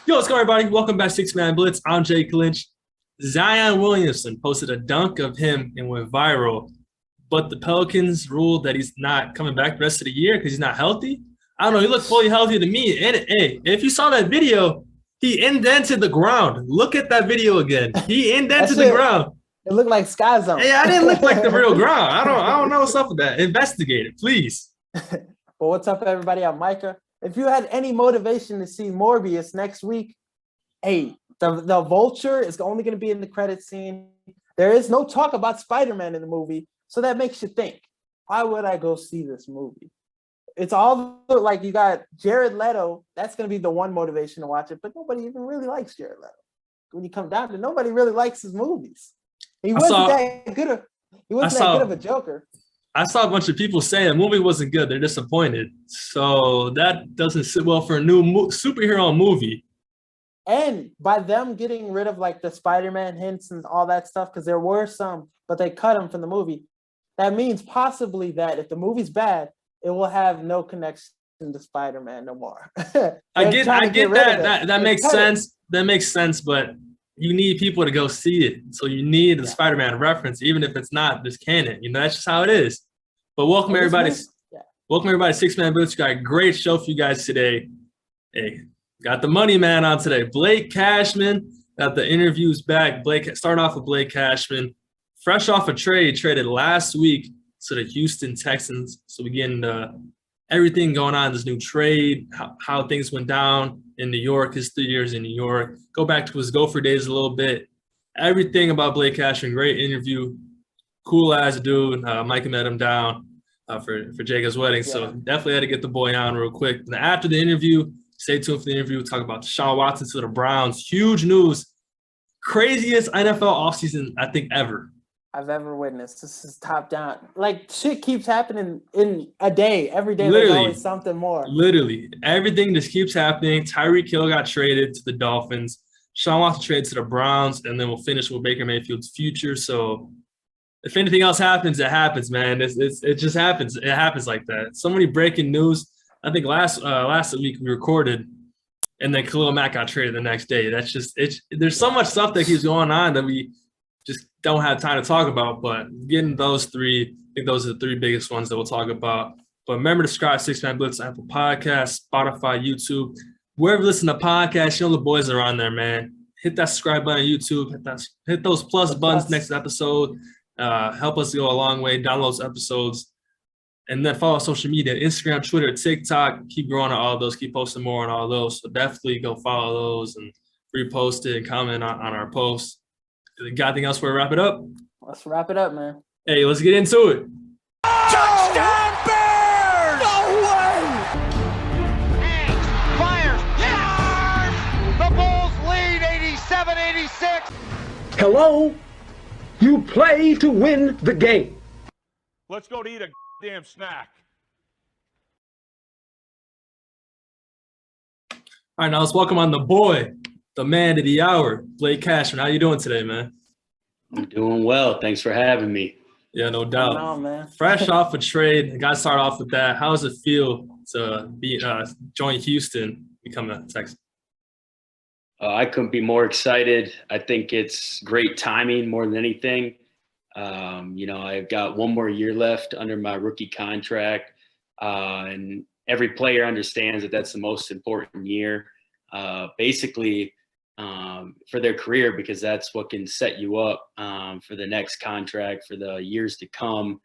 Yo, what's going on, everybody? Welcome back to Six Man Blitz. I'm Jake Lynch. Zion Williamson posted a dunk of him and went viral, but the Pelicans ruled that he's not coming back the rest of the year because he's not healthy. I don't know. He looked fully healthy to me. And hey, if you saw that video, he indented the ground. Look at that video again. He indented the ground. It looked like Sky Zone. Hey, I didn't look like the real ground. I don't know what's up with that. Investigate it, please. Well, what's up, everybody? I'm Micah. If you had any motivation to see Morbius next week, hey, the Vulture is only going to be in the credit scene. There is no talk about Spider-Man in the movie, so that makes you think, why would I go see this movie? It's all like you got Jared Leto. That's going to be the one motivation to watch it, but nobody even really likes Jared Leto. When you come down to it, nobody really likes his movies. He wasn't that good of a Joker. I saw a bunch of people saying the movie wasn't good. They're disappointed. So that doesn't sit well for a new superhero movie. And by them getting rid of like the Spider-Man hints and all that stuff, because there were some, but they cut them from the movie. That means possibly that if the movie's bad, it will have no connection to Spider-Man no more. I get that. That makes sense. That makes sense, but you need people to go see it. So you need the Spider-Man reference, even if it's not this canon. You know, that's just how it is. But welcome everybody. Welcome everybody to Six Man Blitz. Got a great show for you guys today. Hey, got the money man on today. Blake Cashman got the interviews back. Starting off with Blake Cashman, fresh off a traded last week to the Houston Texans. So we get into everything going on in this new trade, how things went down in New York, his 3 years in New York. Go back to his Gopher days a little bit. Everything about Blake Cashman, great interview. Cool ass dude. Micah met him down for Jacob's wedding. Yeah. So definitely had to get the boy on real quick. And after the interview, stay tuned for the interview. We'll talk about Deshaun Watson to the Browns. Huge news. Craziest NFL offseason, I think, ever. I've ever witnessed. This is top down. Like, shit keeps happening in a day. Every day literally, there's always something more. Literally. Everything just keeps happening. Tyreek Hill got traded to the Dolphins. Deshaun Watson traded to the Browns. And then we'll finish with Baker Mayfield's future. So if anything else happens, it happens, man. It just happens. It happens like that. So many breaking news. I think last week we recorded, and then Khalil Mack got traded the next day. That's just – there's so much stuff that keeps going on that we – just don't have time to talk about, but getting those three, I think those are the three biggest ones that we'll talk about. But remember to subscribe to Six Man Blitz, Apple Podcasts, Spotify, YouTube. Wherever you listen to podcasts, you know the boys are on there, man. Hit that subscribe button on YouTube. Hit those plus buttons next episode. Help us go a long way. Download those episodes. And then follow social media, Instagram, Twitter, TikTok. Keep growing on all those. Keep posting more on all those. So definitely go follow those and repost it and comment on our posts. Got anything else before we wrap it up? Let's wrap it up, man. Hey, let's get into it. Touchdown Bears! No way! Hangs, fires, yes! The Bulls lead 87-86. Hello? You play to win the game. Let's go to eat a damn snack. All right, now let's welcome on the boy, the man of the hour, Blake Cashman. How you doing today, man? I'm doing well. Thanks for having me. Yeah, no doubt. On, man. Fresh off a trade. Got to start off with that. How does it feel to be join Houston, become a Texan? I couldn't be more excited. I think it's great timing more than anything. I've got one more year left under my rookie contract, and every player understands that that's the most important year. Basically, for their career, because that's what can set you up for the next contract, for the years to come,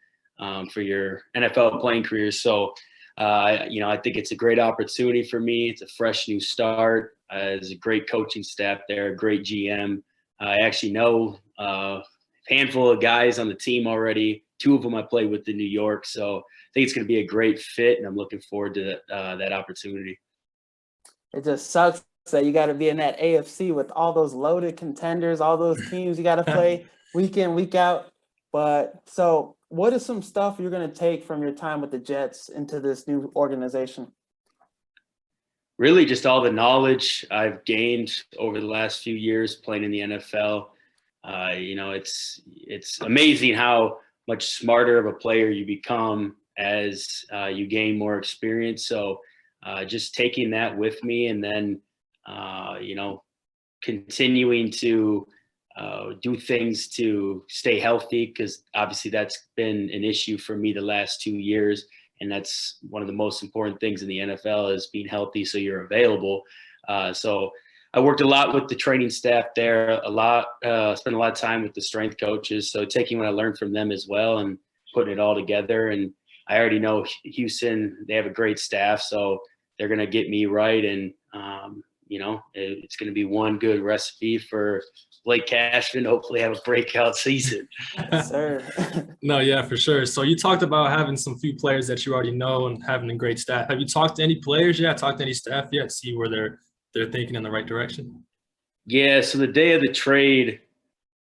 for your NFL playing career. So, I think it's a great opportunity for me. It's a fresh new start. There's a great coaching staff there, a great GM. I actually know a handful of guys on the team already. Two of them I played with in New York. So I think it's going to be a great fit, and I'm looking forward to that opportunity. It just sucks that you got to be in that AFC with all those loaded contenders, all those teams you got to play week in, week out. But so what is some stuff you're going to take from your time with the Jets into this new organization? Really just all the knowledge I've gained over the last few years playing in the NFL. It's amazing how much smarter of a player you become as you gain more experience. So just taking that with me, and then continuing to do things to stay healthy, because obviously that's been an issue for me the last 2 years. And that's one of the most important things in the NFL is being healthy so you're available. So I worked a lot with the training staff there, spent a lot of time with the strength coaches. So taking what I learned from them as well and putting it all together. And I already know Houston, they have a great staff, so they're going to get me right. And, it's going to be one good recipe for Blake Cashman, hopefully have a breakout season. Yes, sir. No, yeah, for sure. So you talked about having some few players that you already know and having a great staff. Have you talked to any players yet? Talked to any staff yet? See where they're thinking in the right direction? Yeah, so the day of the trade,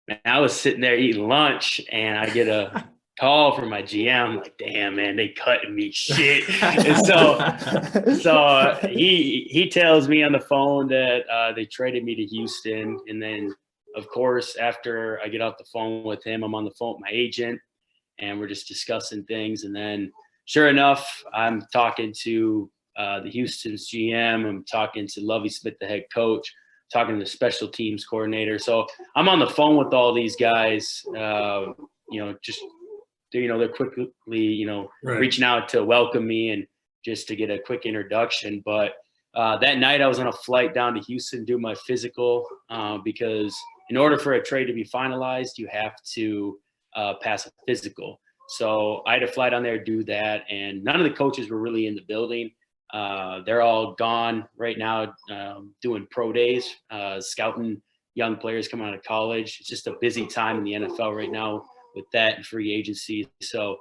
man, I was sitting there eating lunch, and I get a call from my GM. I'm like, damn, man, they cutting me shit. And so he tells me on the phone that they traded me to Houston. And then, of course, after I get off the phone with him, I'm on the phone with my agent, and we're just discussing things. And then, sure enough, I'm talking to the Houston's GM. I'm talking to Lovie Smith, the head coach, talking to the special teams coordinator. So I'm on the phone with all these guys, they're quickly, Right. reaching out to welcome me and just to get a quick introduction. But that night I was on a flight down to Houston to do my physical because in order for a trade to be finalized, you have to pass a physical. So I had to fly down there to do that. And none of the coaches were really in the building. They're all gone right now doing pro days, scouting young players coming out of college. It's just a busy time in the NFL right now with that and free agency. So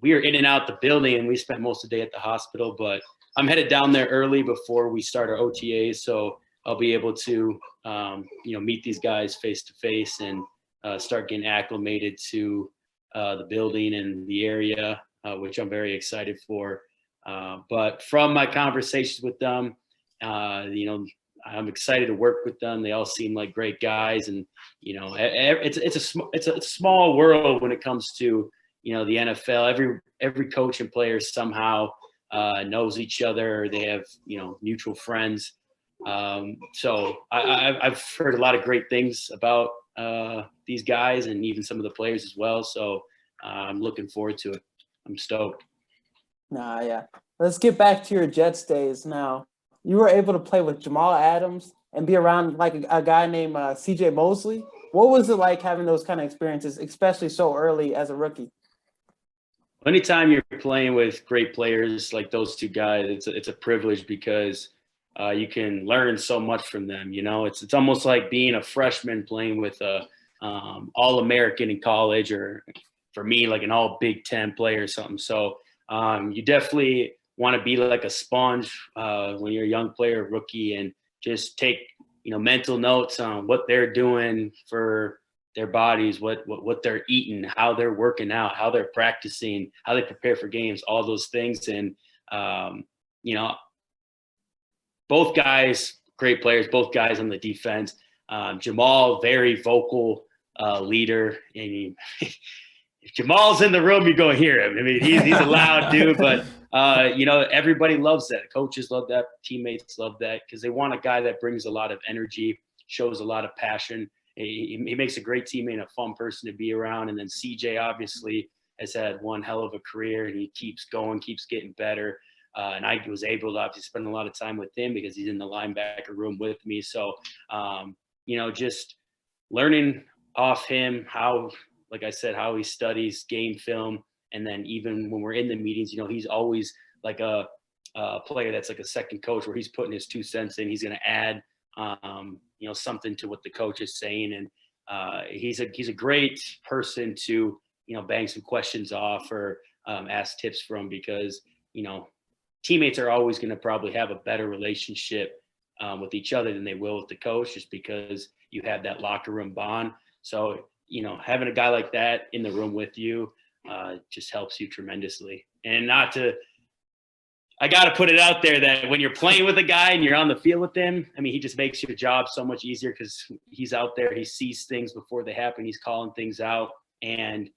we are in and out the building, and we spent most of the day at the hospital, but I'm headed down there early before we start our OTAs. So I'll be able to, meet these guys face to face and start getting acclimated to the building and the area, which I'm very excited for. But from my conversations with them, I'm excited to work with them. They all seem like great guys, and it's a small world when it comes to the NFL. Every coach and player somehow knows each other. They have mutual friends. So I've heard a lot of great things about these guys and even some of the players as well. So I'm looking forward to it. I'm stoked. Nah, yeah. Let's get back to your Jets days now. You were able to play with Jamal Adams and be around like a guy named CJ Mosley. What was it like having those kind of experiences, especially so early as a rookie? Anytime you're playing with great players like those two guys, it's a privilege because you can learn so much from them. It's almost like being a freshman playing with a All-American in college, or for me, like an all Big Ten player or something. So you definitely want to be like a sponge when you're a young player, rookie, and just take mental notes on what they're doing for their bodies, what they're eating, how they're working out, how they're practicing, how they prepare for games, all those things. And both guys, great players, both guys on the defense. Jamal, very vocal leader. And if Jamal's in the room, you're going to hear him. I mean, he's a loud dude, but everybody loves that. Coaches love that. Teammates love that because they want a guy that brings a lot of energy, shows a lot of passion. He makes a great teammate and a fun person to be around. And then CJ obviously has had one hell of a career, and he keeps going, keeps getting better. And I was able to obviously spend a lot of time with him because he's in the linebacker room with me. So, just learning off him how, like I said, how he studies game film. And then even when we're in the meetings, he's always like a player that's like a second coach where he's putting his 2 cents in. He's going to add, something to what the coach is saying. And he's a great person to, bang some questions off or ask tips from because, teammates are always going to probably have a better relationship with each other than they will with the coach, just because you have that locker room bond. So, having a guy like that in the room with you just helps you tremendously. And I got to put it out there that when you're playing with a guy and you're on the field with him, I mean, he just makes your job so much easier because he's out there, he sees things before they happen, he's calling things out. And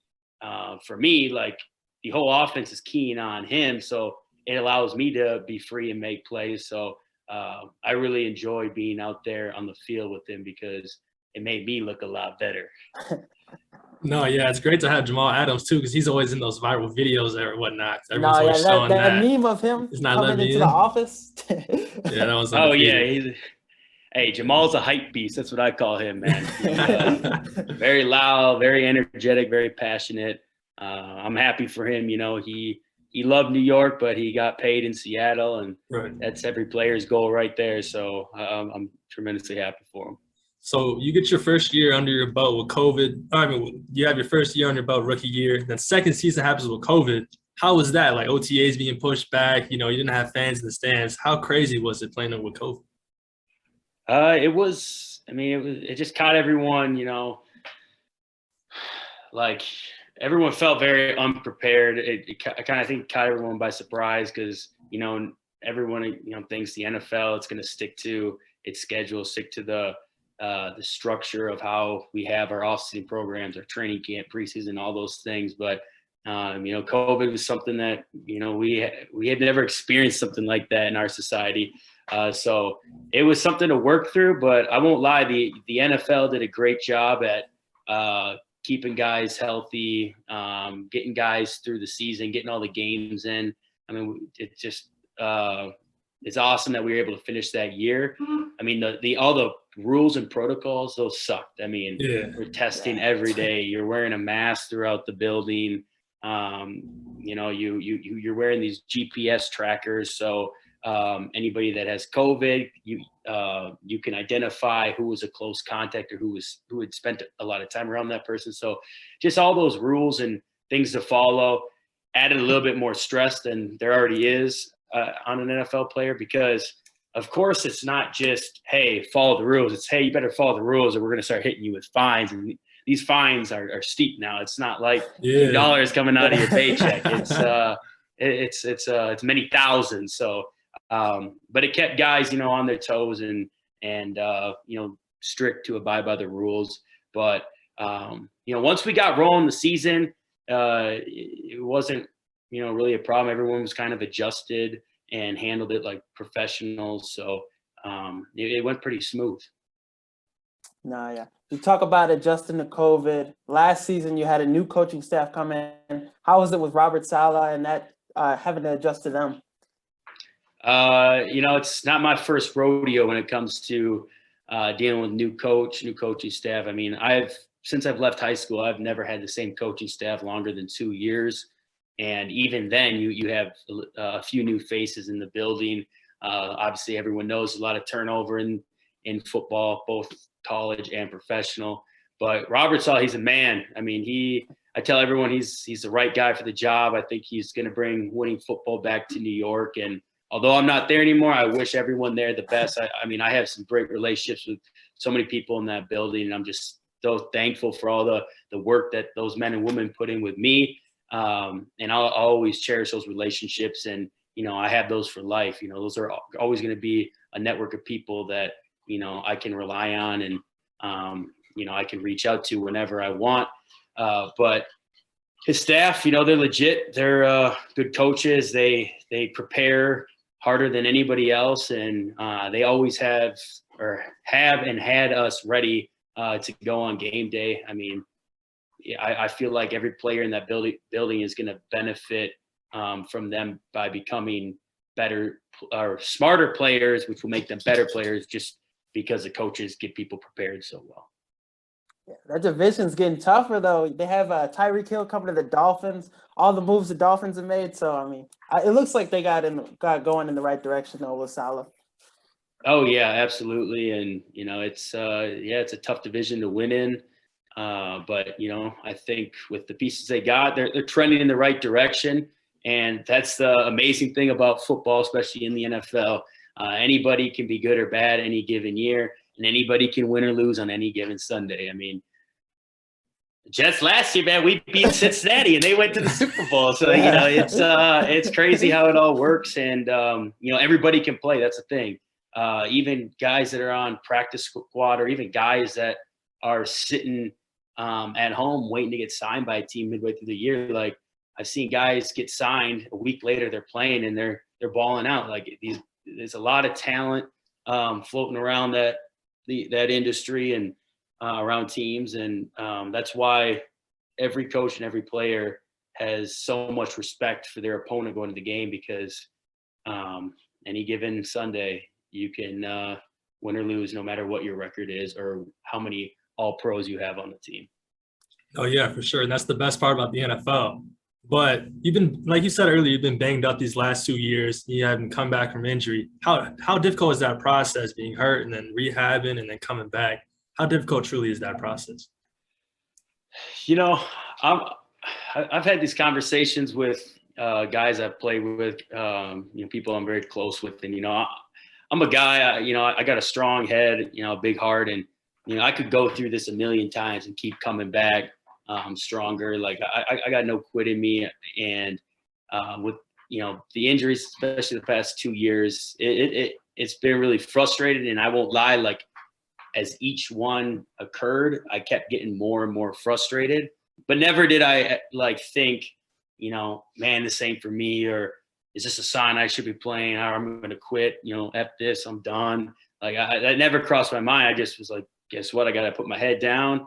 for me, like the whole offense is keying on him. So it allows me to be free and make plays. So I really enjoy being out there on the field with him because it made me look a lot better. No, yeah, it's great to have Jamal Adams too, because he's always in those viral videos or whatnot. Everyone's No, yeah, always that, showing that that. meme of him He's not coming letting me into the in. office. Yeah, that was Oh undefeated. yeah, hey, Jamal's a hype beast. That's what I call him, man. Very loud, very energetic, very passionate. I'm happy for him. You know, he loved New York, but he got paid in Seattle, and Right. that's every player's goal right there. So I'm tremendously happy for him. So you get your first year under your belt with COVID. I mean, you have your first year under your belt, rookie year. Then second season happens with COVID. How was that? Like OTAs being pushed back. You know, you didn't have fans in the stands. How crazy was it playing with COVID? It was. I mean, it just caught everyone. You know, like everyone felt very unprepared. I kind of think caught everyone by surprise because you know everyone thinks the NFL it's going to stick to its schedule, stick to the structure of how we have our off-season programs, our training camp, preseason, all those things. But COVID was something that we had never experienced something like that in our society. So it was something to work through. But I won't lie, the NFL did a great job at keeping guys healthy, getting guys through the season, getting all the games in. I mean, it just it's awesome that we were able to finish that year. I mean, all the rules and protocols, those sucked. I mean, we're testing every day. You're wearing a mask throughout the building. You're wearing these GPS trackers. So anybody that has COVID, you can identify who was a close contact or who had spent a lot of time around that person. So just all those rules and things to follow added a little bit more stress than there already is on an NFL player, because of course it's not just, hey, follow the rules. It's, hey, you better follow the rules or we're going to start hitting you with fines. And these fines are steep now. It's not like $2 coming out of your paycheck. It's many thousands. So, but it kept guys, on their toes and strict to abide by the rules. But, once we got rolling the season, it wasn't, really a problem. Everyone was kind of adjusted and handled it like professionals. So it went pretty smooth. No, yeah. You talk about adjusting to COVID. Last season, you had a new coaching staff come in. How was it with Robert Saleh and that having to adjust to them? It's not my first rodeo when it comes to dealing with new coaching staff. I mean, since I've left high school, I've never had the same coaching staff longer than 2 years. And even then, you have a few new faces in the building. Obviously, everyone knows a lot of turnover in football, both college and professional. But Robert Saleh, he's a man. I mean, I tell everyone he's the right guy for the job. I think he's going to bring winning football back to New York. And although I'm not there anymore, I wish everyone there the best. I mean, I have some great relationships with so many people in that building, and I'm just so thankful for all the work that those men and women put in with me. And I'll always cherish those relationships, and I have those for life. Those are always going to be a network of people that I can rely on, and I can reach out to whenever I want. But his staff, they're legit. They're good coaches. They prepare harder than anybody else, and they always have and had us ready to go on game day. I mean, I feel like every player in that building is going to benefit from them by becoming better or smarter players, which will make them better players just because the coaches get people prepared so well. Yeah, that division's getting tougher, though. They have Tyreek Hill coming to the Dolphins. All the moves the Dolphins have made. So, I mean, it looks like they got going in the right direction, though, with Saleh. Oh, yeah, absolutely. And, it's a tough division to win in. But, I think with the pieces they got, they're trending in the right direction. And that's the amazing thing about football, especially in the NFL. Anybody can be good or bad any given year, and anybody can win or lose on any given Sunday. I mean, Jets last year, man, we beat Cincinnati and they went to the Super Bowl. So, it's crazy how it all works. And, everybody can play. That's the thing. Even guys that are on practice squad, or even guys that are sitting at home waiting to get signed by a team midway through the year. Like, I've seen guys get signed a week later, they're playing and they're balling out. Like, there's a lot of talent floating around that industry and around teams. And that's why every coach and every player has so much respect for their opponent going to the game, because any given Sunday you can win or lose no matter what your record is or how many all pros you have on the team. Oh yeah, for sure. And that's the best part about the NFL. But you've been, like you said earlier, you've been banged up these last 2 years. You haven't come back from injury. How difficult is that process, being hurt and then rehabbing and then coming back? How difficult truly is that process? You know, I've had these conversations with guys I've played with, people I'm very close with, and I'm a guy. I got a strong head, a big heart, and I could go through this a million times and keep coming back stronger. Like I got no quit in me, and with the injuries, especially the past 2 years, it's been really frustrating. And I won't lie, like as each one occurred, I kept getting more and more frustrated. But never did I think, man, this ain't for me, or is this a sign I should be playing? Or I'm going to quit, F this, I'm done. Like that never crossed my mind. I just was like, guess what? I got to put my head down,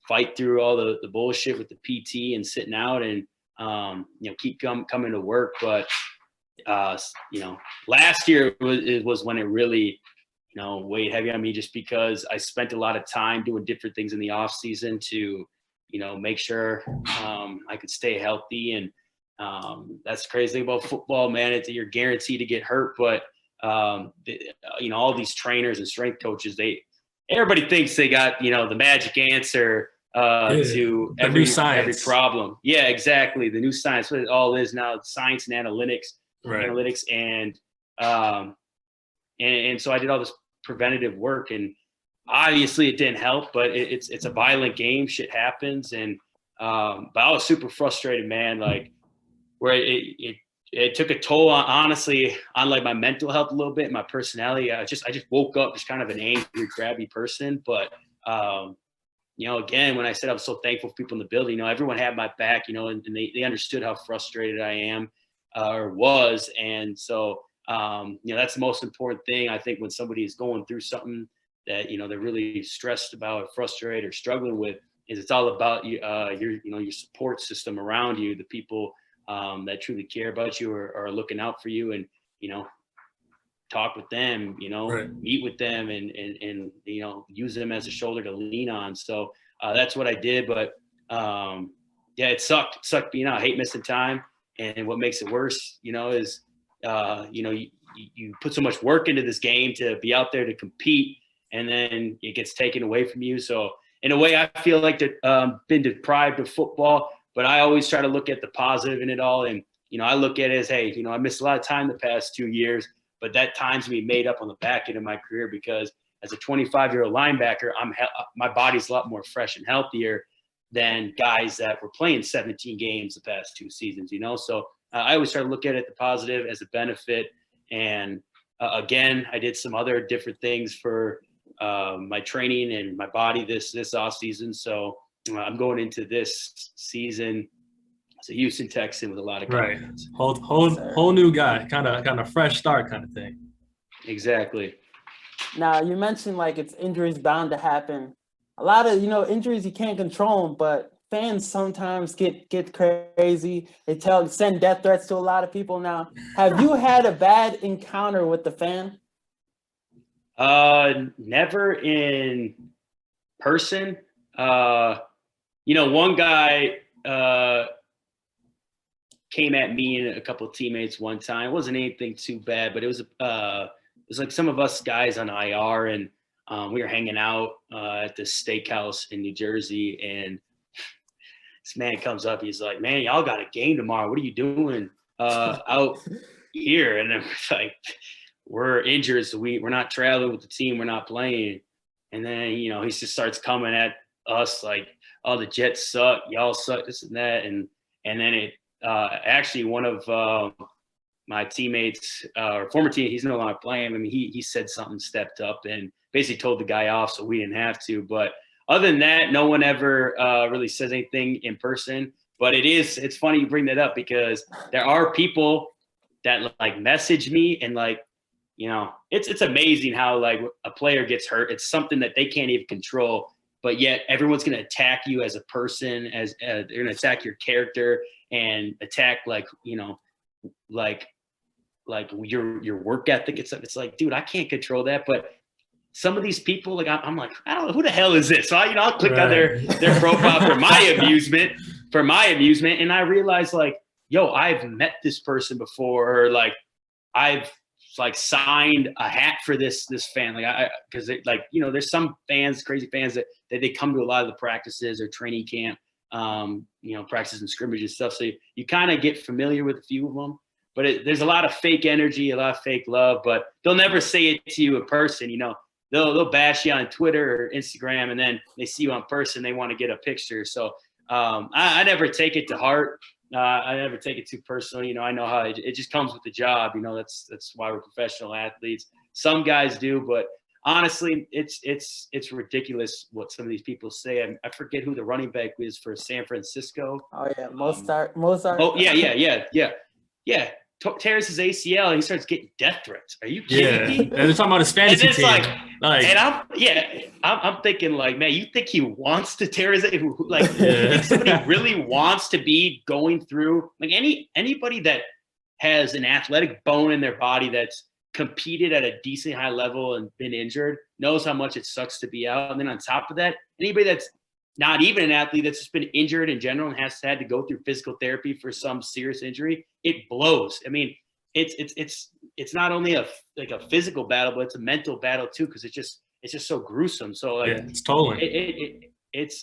fight through all the bullshit with the PT and sitting out, and, keep coming to work. But, last year was when it really, weighed heavy on me, just because I spent a lot of time doing different things in the off season to, make sure I could stay healthy. And that's the crazy thing about football, man. You're guaranteed to get hurt, but all these trainers and strength coaches, everybody thinks they got the magic answer to every problem. Yeah, exactly. The new science, what it all is now, science and analytics, and so I did all this preventative work, and obviously it didn't help, but it's a violent game. Shit happens. And but I was super frustrated, man, like where it took a toll honestly on like my mental health a little bit, my personality. I just woke up just kind of an angry, crabby person. But again, when I said I was so thankful for people in the building, everyone had my back, and they understood how frustrated I am or was. And so that's the most important thing, I think, when somebody is going through something that they're really stressed about or frustrated or struggling with, is it's all about your support system around you, the people that truly care about you or are looking out for you, and talk with them, meet with them, and use them as a shoulder to lean on. So that's what I did. But it sucked being out. I hate missing time. And what makes it worse, is you put so much work into this game to be out there to compete, and then it gets taken away from you. So in a way, I feel like that been deprived of football, but I always try to look at the positive in it all. And, I look at it as, hey, I missed a lot of time the past 2 years, but that time's gonna be made up on the back end of my career, because as a 25-year-old linebacker, my body's a lot more fresh and healthier than guys that were playing 17 games the past 2 seasons, So I always try to look at it the positive as a benefit. And again, I did some other different things for my training and my body this off season. So I'm going into this season as a Houston Texan with a lot of confidence. Whole new guy, kind of fresh start kind of thing. Exactly. Now, you mentioned like it's injuries bound to happen. A lot of injuries you can't control them, but fans sometimes get crazy. They send death threats to a lot of people. Now, have you had a bad encounter with the fan? Never in person. One guy came at me and a couple of teammates one time. It wasn't anything too bad, but it was like some of us guys on IR, and we were hanging out at this steakhouse in New Jersey, and this man comes up. He's like, "Man, y'all got a game tomorrow. What are you doing out here?" And then we're like, "We're injured, so we're not traveling with the team. We're not playing." And then he just starts coming at us like, "Oh, the Jets suck. Y'all suck. This and that." And then it actually one of my teammates or former team, he's no longer playing. I mean, he said something, stepped up, and basically told the guy off, so we didn't have to. But other than that, no one ever really says anything in person. But it's funny you bring that up, because there are people that like message me, and like, it's amazing how like a player gets hurt. It's something that they can't even control, but yet everyone's going to attack you as a person, as they're going to attack your character and attack like your work ethic. It's like, dude, I can't control that, but some of these people, like I'm like, I don't know, who the hell is this? So I'll click on their profile for my amusement, and I realize like, yo, I've met this person before, or like I've like signed a hat for this fan, like because like, there's some fans, crazy fans that they come to a lot of the practices or training camp, practices and scrimmages and stuff. So you kind of get familiar with a few of them, but there's a lot of fake energy, a lot of fake love, but they'll never say it to you in person. They'll bash you on Twitter or Instagram, and then they see you in person, they want to get a picture. So I never take it to heart. I never take it too personal. I know how it just comes with the job. That's why we're professional athletes. Some guys do, but honestly, it's ridiculous what some of these people say. I forget who the running back is for San Francisco. Oh yeah, Mozart. Oh yeah. Tears his ACL and he starts getting death threats. Are you kidding me? And they're talking about his fantasy team. I'm thinking like, man, you think he wants to tear his ACL? Like, you think somebody really wants to be going through, like, anybody that has an athletic bone in their body that's competed at a decent high level and been injured knows how much it sucks to be out. And then on top of that, anybody that's not even an athlete that's just been injured in general and has had to go through physical therapy for some serious injury, it blows. I mean, it's not only a physical battle, but it's a mental battle too, because it's just so gruesome. So like, it's totally it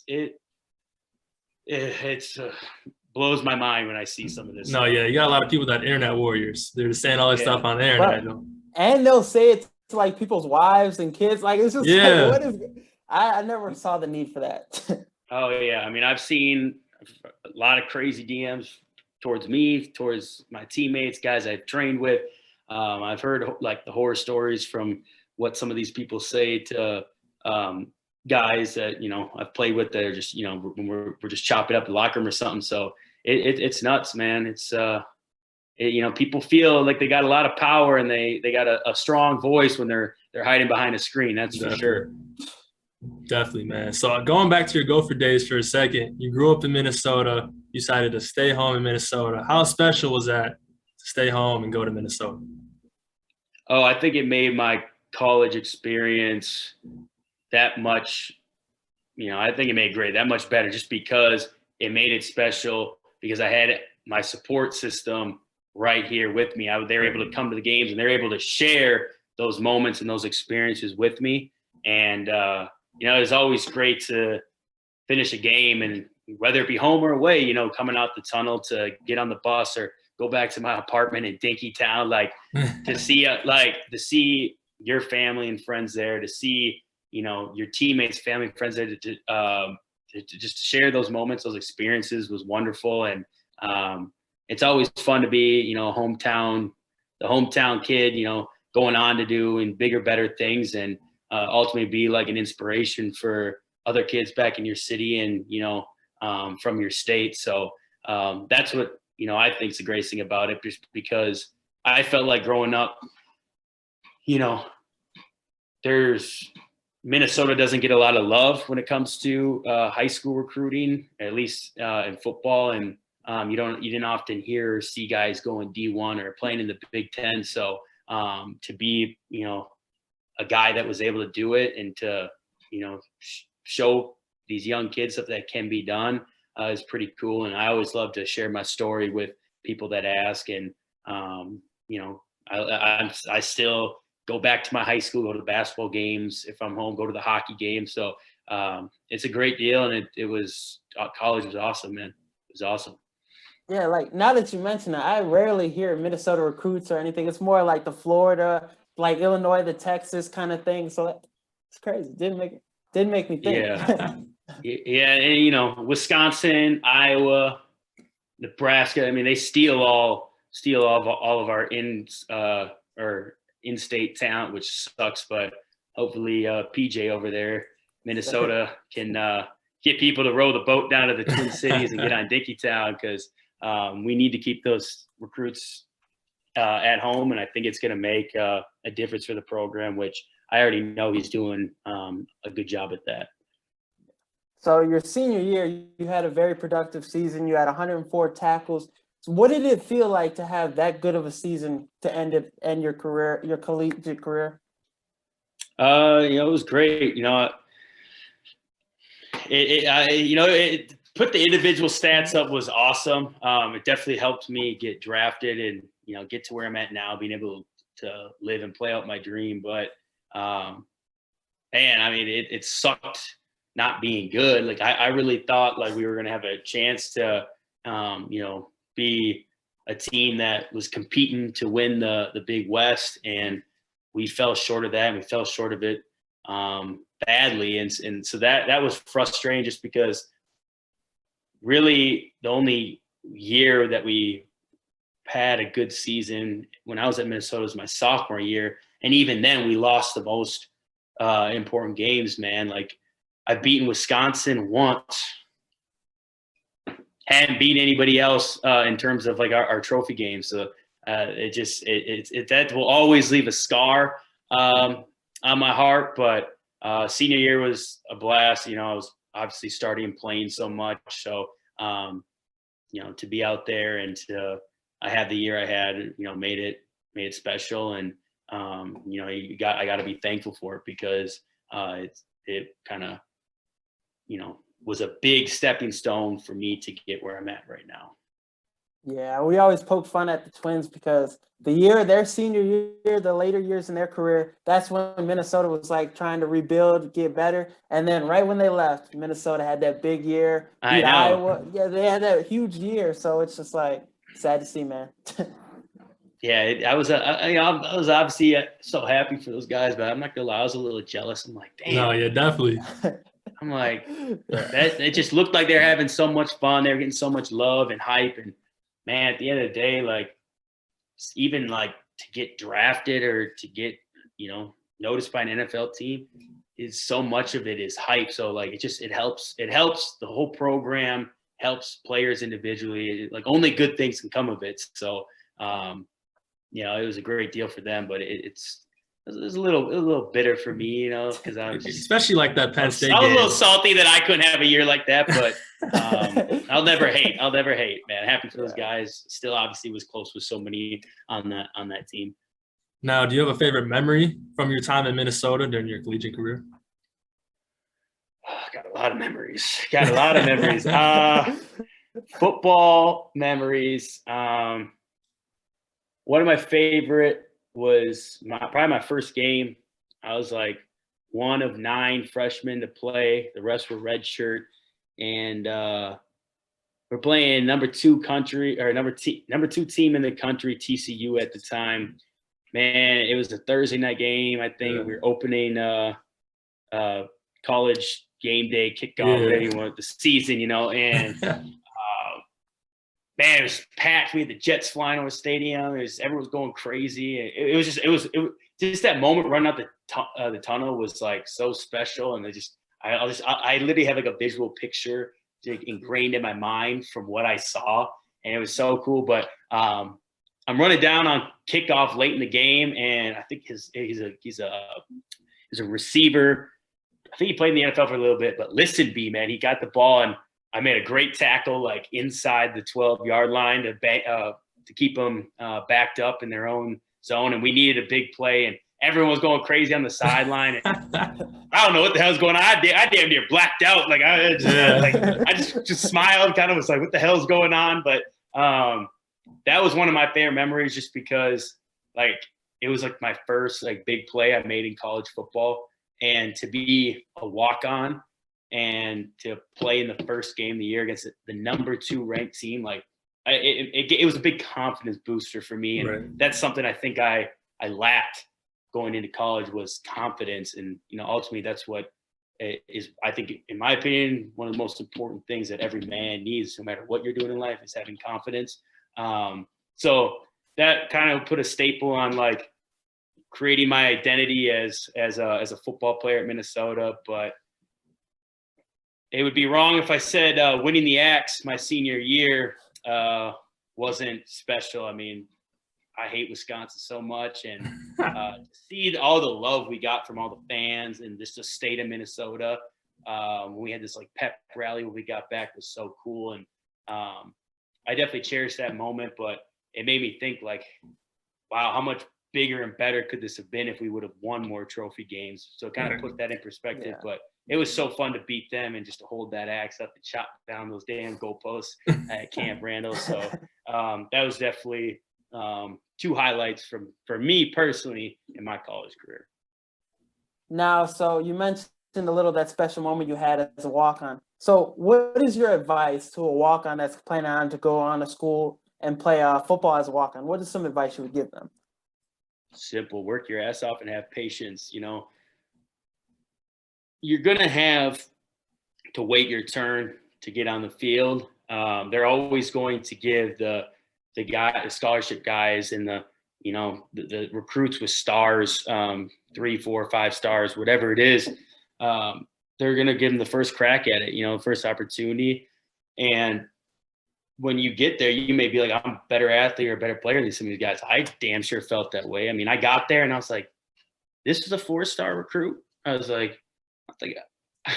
blows my mind when I see some of this. No, you got a lot of people that internet warriors. They're just saying all this stuff on the internet. Right. And they'll say it to like people's wives and kids. Like, it's just like, what is? I never saw the need for that. Oh yeah, I mean, I've seen a lot of crazy DMs towards me, towards my teammates, guys I've trained with. I've heard like the horror stories from what some of these people say to guys that I've played with that are just when we're just chopping up the locker room or something. So it's nuts, man. It's people feel like they got a lot of power and they got a strong voice when they're hiding behind a screen. That's for sure. Definitely, man. So going back to your Gopher days for a second, you grew up in Minnesota. You decided to stay home in Minnesota. How special was that to stay home and go to Minnesota? Oh, I think it made my college experience that much, I think it made great, that much better, just because it made it special, because I had my support system right here with me. They were able to come to the games and they're able to share those moments and those experiences with me. And, it's always great to finish a game, and whether it be home or away, coming out the tunnel to get on the bus or go back to my apartment in Dinkytown, like to see your family and friends there, to see, your teammates, family, and friends there, to just share those moments, those experiences was wonderful. And it's always fun to be, the hometown kid, going on to do and bigger, better things, and ultimately be like an inspiration for other kids back in your city and, from your state. So that's what, I think is the greatest thing about it, just because I felt like growing up, Minnesota doesn't get a lot of love when it comes to high school recruiting, at least in football. And you didn't often hear or see guys going D1 or playing in the Big Ten. So to be, a guy that was able to do it and to, show these young kids stuff that can be done is pretty cool. And I always love to share my story with people that ask. And, I still go back to my high school, go to basketball games. If I'm home, go to the hockey game. So it's a great deal. And college was awesome, man. It was awesome. Yeah, like now that you mention it, I rarely hear Minnesota recruits or anything. It's more like the Florida, like Illinois, the Texas kind of thing. So it's crazy. Didn't make me think. Yeah. Yeah. And, Wisconsin, Iowa, Nebraska, I mean, they steal all of our in-state talent, which sucks, but hopefully PJ over there, Minnesota, can get people to row the boat down to the Twin Cities and get on Dinkytown, because we need to keep those recruits at home, and I think it's going to make a difference for the program, which I already know he's doing a good job at that. So your senior year, you had a very productive season. You had 104 tackles. So what did it feel like to have that good of a season to end your career, your collegiate career? It was great. It put the individual stats up was awesome. It definitely helped me get drafted and, get to where I'm at now, being able to live and play out my dream. But, it sucked not being good. Like I really thought like we were going to have a chance to, be a team that was competing to win the Big West. And we fell short of that, and we fell short of it badly. And so that was frustrating, just because really the only year that we had a good season when I was at Minnesota was my sophomore year. And even then we lost the most important games, man. Like I've beaten Wisconsin once, hadn't beaten anybody else in terms of like our trophy games. So that will always leave a scar on my heart. But senior year was a blast. I was obviously starting playing so much. So, to be out there and I had the year I had, made it special. And, I got to be thankful for it, because it kind of, was a big stepping stone for me to get where I'm at right now. Yeah, we always poke fun at the Twins because their senior year, the later years in their career, that's when Minnesota was like trying to rebuild, get better. And then right when they left, Minnesota had that big year. I know. Iowa. Yeah, they had that huge year. So it's just like sad to see, man. Yeah, I was obviously so happy for those guys, but I'm not gonna lie, I was a little jealous. I'm like, damn. No, yeah, definitely. I'm like, it just looked like they're having so much fun. They were getting so much love and hype. And man, at the end of the day, like even like to get drafted or to get, noticed by an NFL team, is so much of it is hype. So like it helps the whole program, helps players individually. Like only good things can come of it. So it was a great deal for them, but it was a little bitter for me, because I was especially like that Penn State I was game. a little salty that I couldn't have a year like that, but I'll never hate, man. Happy for those guys. Still obviously was close with so many on that team. Now, do you have a favorite memory from your time in Minnesota during your collegiate career? Got a lot of memories. Football memories. One of my favorite was probably my first game. I was like one of 9 freshmen to play. The rest were redshirt, and we're playing number 2 team in the country, TCU at the time. Man, it was a Thursday night game. I think we were opening college game day kickoff, whatever you want, the season, and. Man, it was packed. We had the jets flying over the stadium. Everyone was going crazy. It was just that moment running out the tunnel was like so special. And I literally had like a visual picture ingrained in my mind from what I saw, and it was so cool. But I'm running down on kickoff late in the game, and I think he's a receiver. I think he played in the NFL for a little bit, but listen, man, he got the ball, and I made a great tackle like inside the 12-yard line to keep them backed up in their own zone, and we needed a big play, and everyone was going crazy on the sideline. I don't know what the hell's going on. I damn near blacked out. Like I just smiled, kind of was like, what the hell's going on? But that was one of my favorite memories, just because like it was like my first like big play I made in college football, and to be a walk-on and to play in the first game of the year against the number 2 ranked team, like it was a big confidence booster for me. And that's something I think I lacked going into college, was confidence. And, ultimately that's what is, I think, in my opinion, one of the most important things that every man needs, no matter what you're doing in life, is having confidence. So that kind of put a staple on like creating my identity as a football player at Minnesota. But it would be wrong if I said winning the Axe my senior year wasn't special. I mean, I hate Wisconsin so much, and to see all the love we got from all the fans and just the state of Minnesota. When we had this like pep rally when we got back was so cool, and I definitely cherish that moment. But it made me think like, wow, how much bigger and better could this have been if we would have won more trophy games? So kind of put that in perspective. Yeah. But it was so fun to beat them and just to hold that axe up and chop down those damn goalposts at Camp Randall. So that was definitely two highlights for me personally in my college career. Now, so you mentioned a little that special moment you had as a walk-on. So what is your advice to a walk-on that's planning on to go on to school and play football as a walk-on? What is some advice you would give them? Simple. Work your ass off and have patience. You know, you're going to have to wait your turn to get on the field. They're always going to give the scholarship guys and the recruits with stars, 3, 4, 5 stars, whatever it is. They're going to give them the first crack at it, first opportunity. And when you get there, you may be like, I'm a better athlete or a better player than some of these guys. I damn sure felt that way. I mean, I got there and I was like, this is a 4-star recruit. I was like,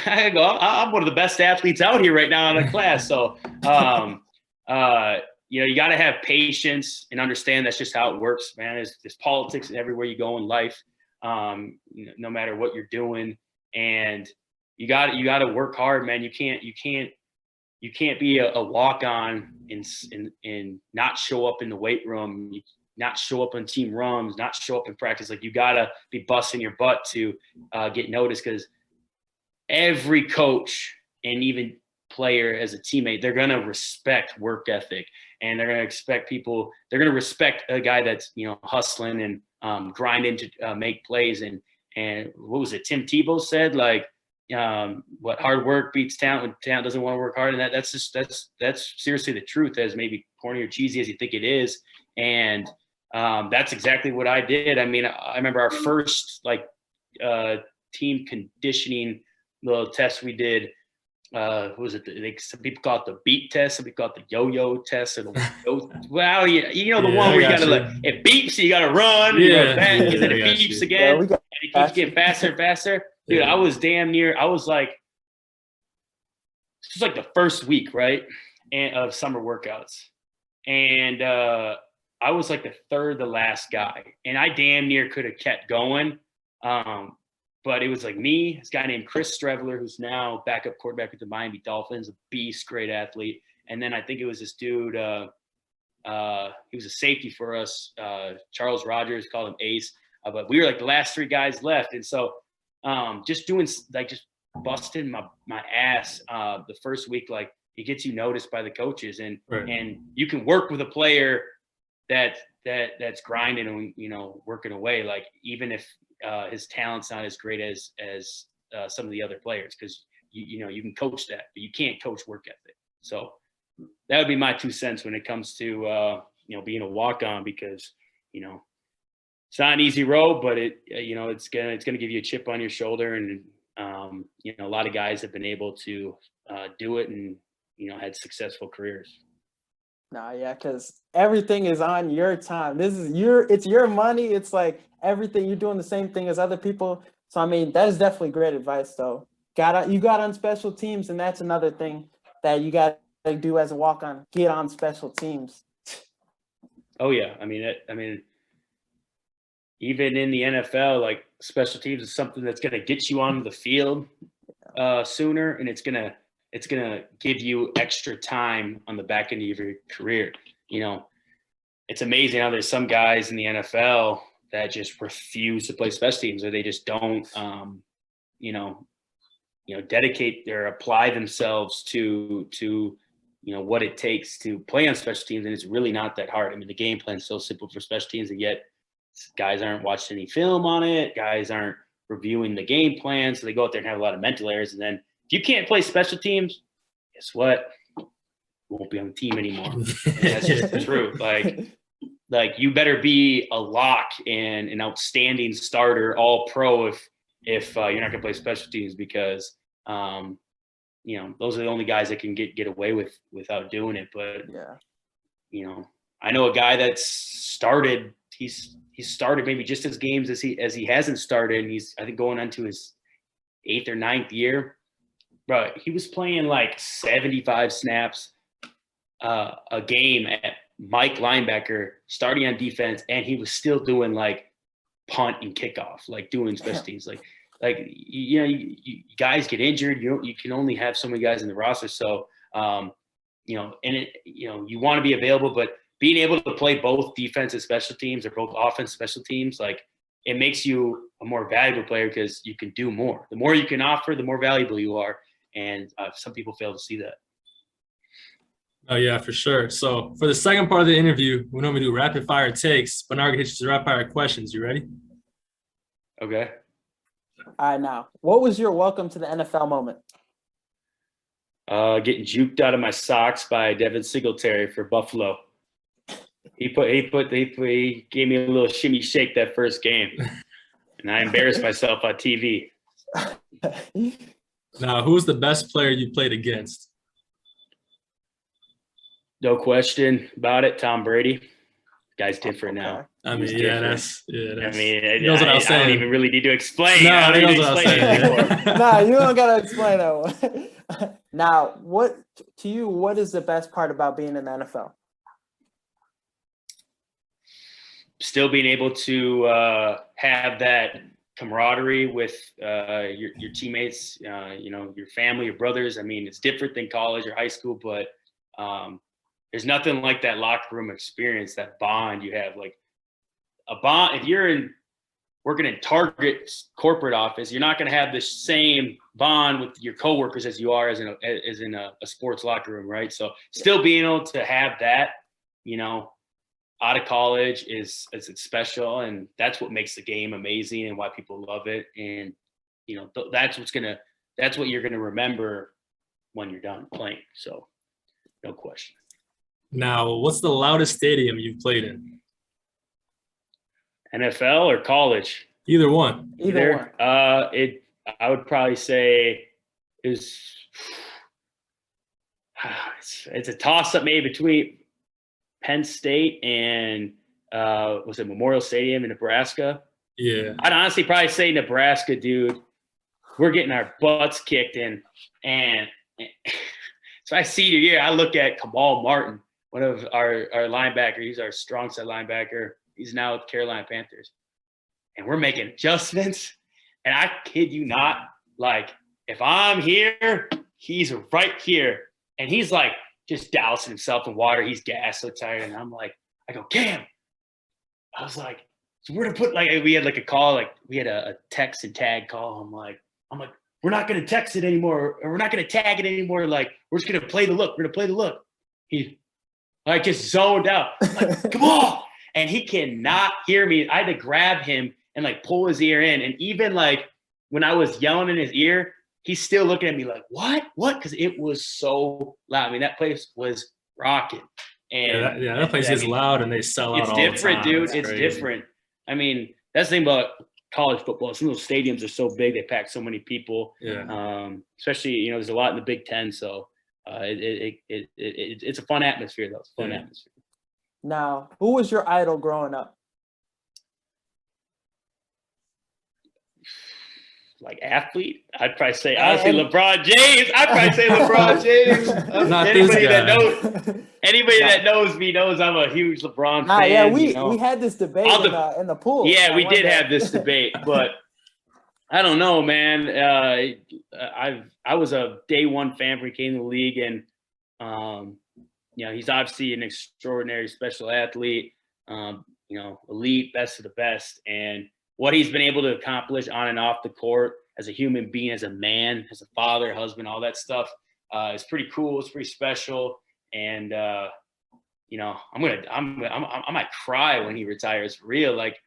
I go, I'm one of the best athletes out here right now in the class. So, you got to have patience and understand that's just how it works, man. There's politics everywhere you go in life, no matter what you're doing. And you got to work hard, man. You can't be a walk-on and not show up in the weight room, not show up on team runs, not show up in practice. Like, you got to be busting your butt to get noticed, because every coach and even player as a teammate, they're going to respect work ethic, and they're going to they're going to respect a guy that's, hustling and grinding to make plays. And what was it? Tim Tebow said, like, what hard work beats talent when talent doesn't want to work hard. And that's seriously the truth, as maybe corny or cheesy as you think it is. And that's exactly what I did. I mean, I remember our first team conditioning little test we did. What was it? Some people call it the beat test. Some people call it the yo-yo test. Or the the one where you got to it beeps, so you got to run. You go back, and then it beeps again, and it keeps getting faster and faster. Dude, I was damn near. I was like, this was like the first week, right, of summer workouts, and I was like the third to last guy, and I damn near could have kept going. But it was like me, this guy named Chris Streveler, who's now backup quarterback with the Miami Dolphins, a beast, great athlete. And then I think it was this dude, he was a safety for us, Charles Rogers, called him Ace. But we were like the last 3 guys left. And so just busting my ass the first week, like, it gets you noticed by the coaches. And you can work with a player that's grinding and, working away, like, even if his talent's not as great as some of the other players, because you can coach that, but you can't coach work ethic. So that would be my 2 cents when it comes to being a walk-on, because it's not an easy road, but it's gonna give you a chip on your shoulder, and a lot of guys have been able to do it and had successful careers. No, yeah, because everything is on your time. It's your money. It's like everything, you're doing the same thing as other people. So, I mean, that is definitely great advice, though. You got on special teams, and that's another thing that you got to do as a walk-on. Get on special teams. Oh yeah, I mean, even in the NFL, like, special teams is something that's going to get you on the field sooner, and it's gonna give you extra time on the back end of your career. It's amazing how there's some guys in the NFL that just refuse to play special teams, or they just don't, dedicate or apply themselves to what it takes to play on special teams. And it's really not that hard. I mean, the game plan is so simple for special teams, and yet guys aren't watching any film on it. Guys aren't reviewing the game plan. So they go out there and have a lot of mental errors. And then if you can't play special teams, guess what? You won't be on the team anymore. And that's just the truth. Like you better be a lock and an outstanding starter, all pro if you're not gonna play special teams, because those are the only guys that can get away without doing it. But I know a guy that's started. He's started maybe just as games as he hasn't started. And he's, I think, going into his 8th or 9th year. Bro, he was playing like 75 snaps a game at Mike linebacker, starting on defense, and he was still doing like punt and kickoff, like doing special teams. Like you know, you guys get injured. You can only have so many guys in the roster. So you know, and it, you know, you want to be available, but being able to play both defense and special teams or both offense special teams, like it makes you a more valuable player because you can do more. The more you can offer, the more valuable you are. And some people fail to see that. Oh, yeah, for sure. So for the second part of the interview, we normally do rapid fire takes. Bernard hits you with rapid fire questions. You ready? Okay. All right, now, what was your welcome to the NFL moment? Getting juked out of my socks by Devin Singletary for Buffalo. He gave me a little shimmy shake that first game, and I embarrassed myself on TV. Now, who's the best player you played against? No question about it. Tom Brady. Guy's different now. I mean, that's. I mean, I don't even really need to explain. No, I don't need to what explain it anymore. Nah, you don't gotta explain that one. Now, what is the best part about being in the NFL? Still being able to have that camaraderie with your teammates, you know, your family, your brothers. I mean, it's different than college or high school, but there's nothing like that locker room experience, that bond you have. Like a bond, if you're working in Target's corporate office, you're not going to have the same bond with your coworkers as you are as in a sports locker room, right? So still being able to have that, you know, out of college is special, and that's what makes the game amazing and why people love it. And you know, that's what you're gonna remember when you're done playing. So, no question. Now, what's the loudest stadium you've played in? NFL or college? Either one. Either one. I would probably say it's a toss up maybe between Penn State and was it Memorial Stadium in Nebraska? Yeah. I'd honestly probably say Nebraska, dude. We're getting our butts kicked in. And so I see you here. I look at Kamal Martin, one of our linebacker. He's our strong side linebacker. He's now with the Carolina Panthers. And we're making adjustments. And I kid you not, like, if I'm here, he's right here. And he's like, just dousing himself in water. He's gassed, so tired. And I'm like, I go, Cam. I was like, so we're to put we had like a call, like we had a text and tag call. I'm like, we're not gonna text it anymore, or we're not gonna tag it anymore. Like, we're just gonna play the look. We're gonna play the look. He like just zoned out. Like, come on. And he cannot hear me. I had to grab him and like pull his ear in. And even like when I was yelling in his ear, he's still looking at me like, what? Because it was so loud. I mean, that place was rocking. And that place is loud and they sell out all the time. It's different, dude. It's different. I mean, that's the thing about college football. Some of those stadiums are so big. They pack so many people. Yeah. Especially, you know, there's a lot in the Big Ten. So it's a fun atmosphere, though. It's a fun atmosphere. Now, who was your idol growing up? Like athlete, I'd probably say honestly LeBron James. I'd probably say LeBron James. Anybody that knows me knows I'm a huge LeBron fan. Yeah, we had this debate in the pool. Yeah, we did have this debate, but I don't know, man. I was a day one fan when he came to the league, and you know, he's obviously an extraordinary special athlete. You know, elite, best of the best, and what he's been able to accomplish on and off the court as a human being, as a man, as a father, husband, all that stuff is pretty cool. It's pretty special. And, you know, I might cry when he retires for real. Like,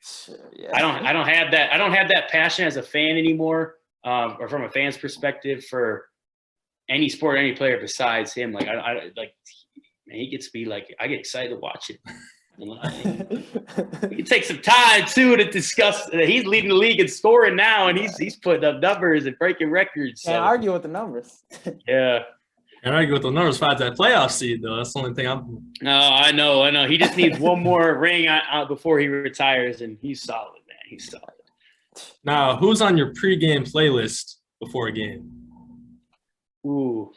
yeah. I don't have that passion as a fan anymore, or from a fan's perspective for any sport, any player besides him. Like, he gets me like, I get excited to watch it. We can take some time too to discuss. He's leading the league in scoring now, and he's putting up numbers and breaking records. Can't argue with the numbers. Yeah, And I go with the numbers 5 to that playoff seed, though. That's the only thing I'm. No, I know. He just needs one more ring before he retires, and he's solid, man. He's solid. Now, who's on your pregame playlist before a game? Ooh.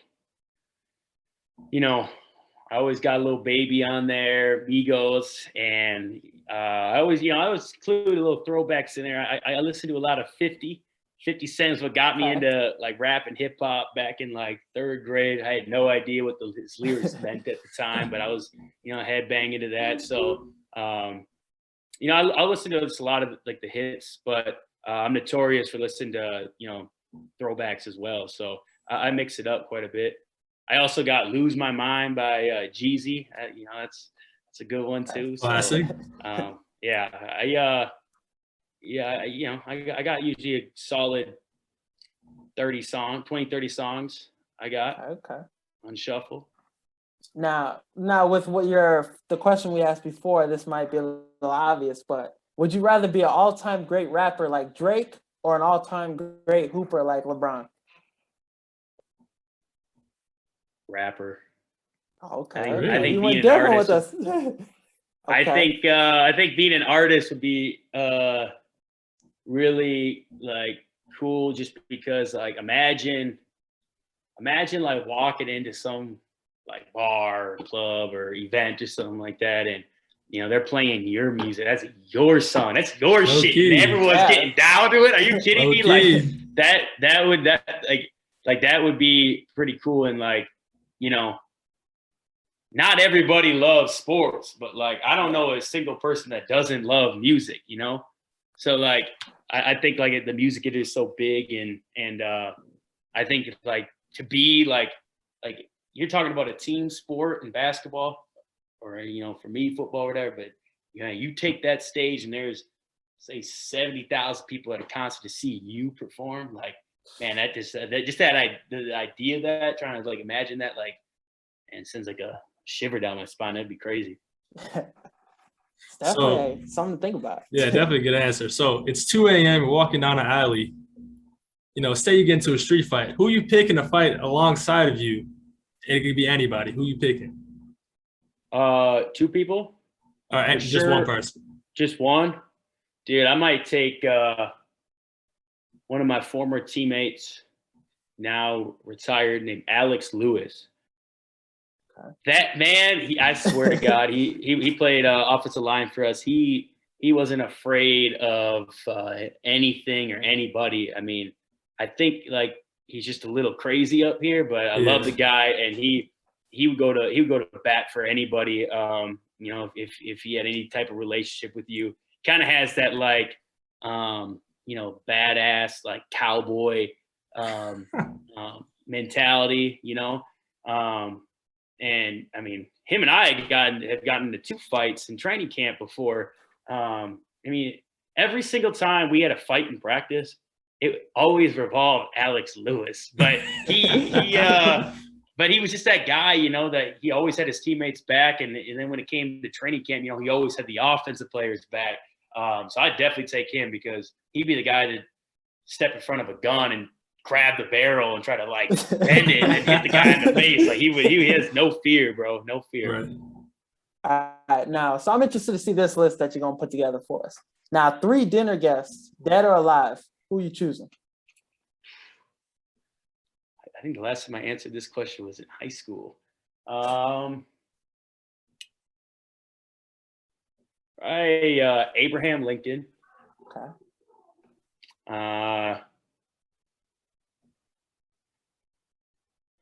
I always got a little baby on there, Migos, and I always include a little throwbacks in there. I listen to a lot of 50 Cent's what got me into like rap and hip hop back in like 3rd grade. I had no idea what his lyrics meant at the time, but I was, headbanging to that. So, I listen to just a lot of like the hits, but I'm notorious for listening to, throwbacks as well. So I mix it up quite a bit. I also got "Lose My Mind" by Jeezy. That's a good one too. Classic. So, I got usually a solid 30 songs I got on shuffle. Now with the question we asked before, this might be a little obvious, but would you rather be an all-time great rapper like Drake or an all-time great hooper like LeBron? Rapper. Okay. I think you being went an different artist. with us. I think being an artist would be really like cool, just because like imagine like walking into some like bar or club or event or something like that, and they're playing your music. That's your song. That's your shit. Key. And everyone's getting down to it. Are you kidding me? Key. Like that would be pretty cool. And like, not everybody loves sports, but like I don't know a single person that doesn't love music, So like I think like the music it is so big, and I think like to be like you're talking about a team sport in basketball, or for me football or whatever, but you take that stage and there's say 70,000 people at a concert to see you perform, like man, the idea of that, trying to like imagine that, like, and sends like a shiver down my spine. That'd be crazy. Definitely something to think about. Yeah, definitely a good answer. So it's 2 a.m. We're walking down an alley. Say you get into a street fight. Who you picking to fight alongside of you? It could be anybody. Who you picking? 2 people. All right, just one person. Just one, dude. I might take one of my former teammates, now retired, named Alex Lewis. That man, I swear to God, he played offensive line for us. He wasn't afraid of anything or anybody. I mean, I think like he's just a little crazy up here, but I love the guy, and he would go to bat for anybody. If he had any type of relationship with you, kind of has that like badass like cowboy mentality, and I mean, him and I have gotten into 2 fights in training camp before. I mean, every single time we had a fight in practice, it always revolved Alex Lewis. But but he was just that guy, that he always had his teammates back. And then when it came to training camp, he always had the offensive players back. So I'd definitely take him, because he'd be the guy to step in front of a gun and grab the barrel and try to like bend it and hit the guy in the face. Like he has no fear, bro. No fear. Right. All right, now, so I'm interested to see this list that you're going to put together for us. Now, 3 dinner guests, dead or alive. Who are you choosing? I think the last time I answered this question was in high school. Abraham Lincoln. Okay.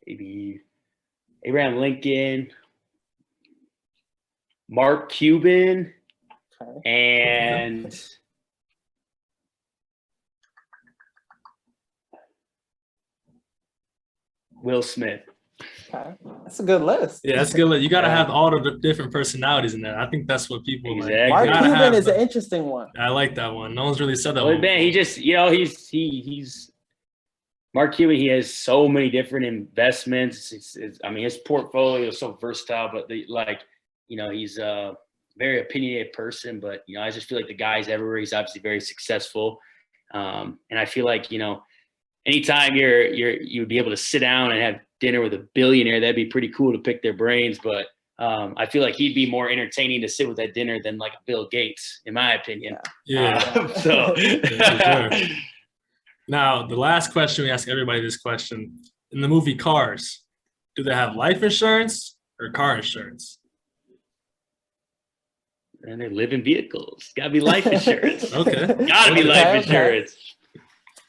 Maybe Abraham Lincoln, Mark Cuban, and Will Smith. Okay. That's a good list. Yeah, that's a good list. You got to have all the different personalities in there. I think that's what people Exactly. Mark like. Cuban is an interesting one. I like that one. No one's really said that Well, one. man, he just, he's Mark Cuban. He has so many different investments. I mean, his portfolio is so versatile, but he's a very opinionated person, but, I just feel like the guy's everywhere. He's obviously very successful. And I feel like, anytime you'd be able to sit down and have dinner with a billionaire, that'd be pretty cool to pick their brains. But I feel like he'd be more entertaining to sit with at dinner than like Bill Gates, in my opinion. Yeah. So Yeah, for sure. Now, the last question, we ask everybody this question. In the movie Cars, do they have life insurance or car insurance? and they live in vehicles. Gotta be life insurance. Okay. Gotta be life Okay. insurance.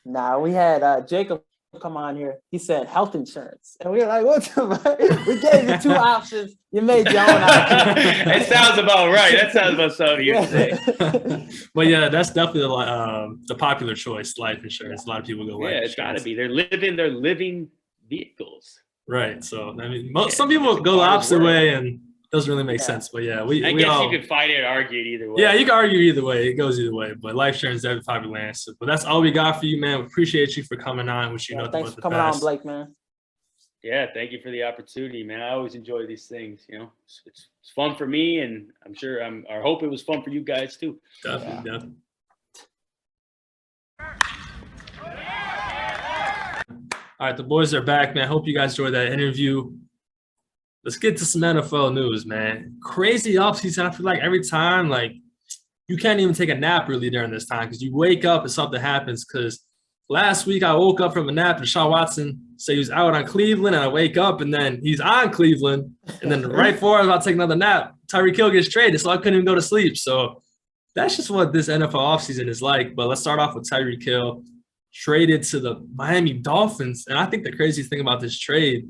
Nah, we had Jacob come on here. He said health insurance. And we were like, what the fuck? We gave you 2 options. You made your own option. That sounds about right. That sounds about something you say. But yeah, that's definitely the popular choice, life insurance. A lot of people go life Yeah, it's insurance. gotta be. They're living vehicles. Right. So, I mean, some people go the opposite way and it doesn't really make sense. But yeah, I we guess all, you could fight it or argue it either way. yeah, you can argue either way. It goes either way. But life insurance is definitely a popular answer. But that's all we got for you, man. We appreciate you for coming on. Wish you nothing Thanks but for the coming best. on, Blake, man. Yeah, thank you for the opportunity, man. I always enjoy these things. You know, it's fun for me, and I'm sure I hope it was fun for you guys too. Definitely. All right, the boys are back, man. Hope you guys enjoyed that interview. Let's get to some NFL news, man. Crazy offseason. I feel like every time, like, you can't even take a nap really during this time because you wake up and something happens. Because last week I woke up from a nap and Deshaun Watson said he was out on Cleveland, and I wake up and then he's on Cleveland. And then right before I was about to take another nap, Tyreek Hill gets traded, so I couldn't even go to sleep. So that's just what this NFL offseason is like. But let's start off with Tyreek Hill. Traded to the Miami Dolphins. And I think the craziest thing about this trade,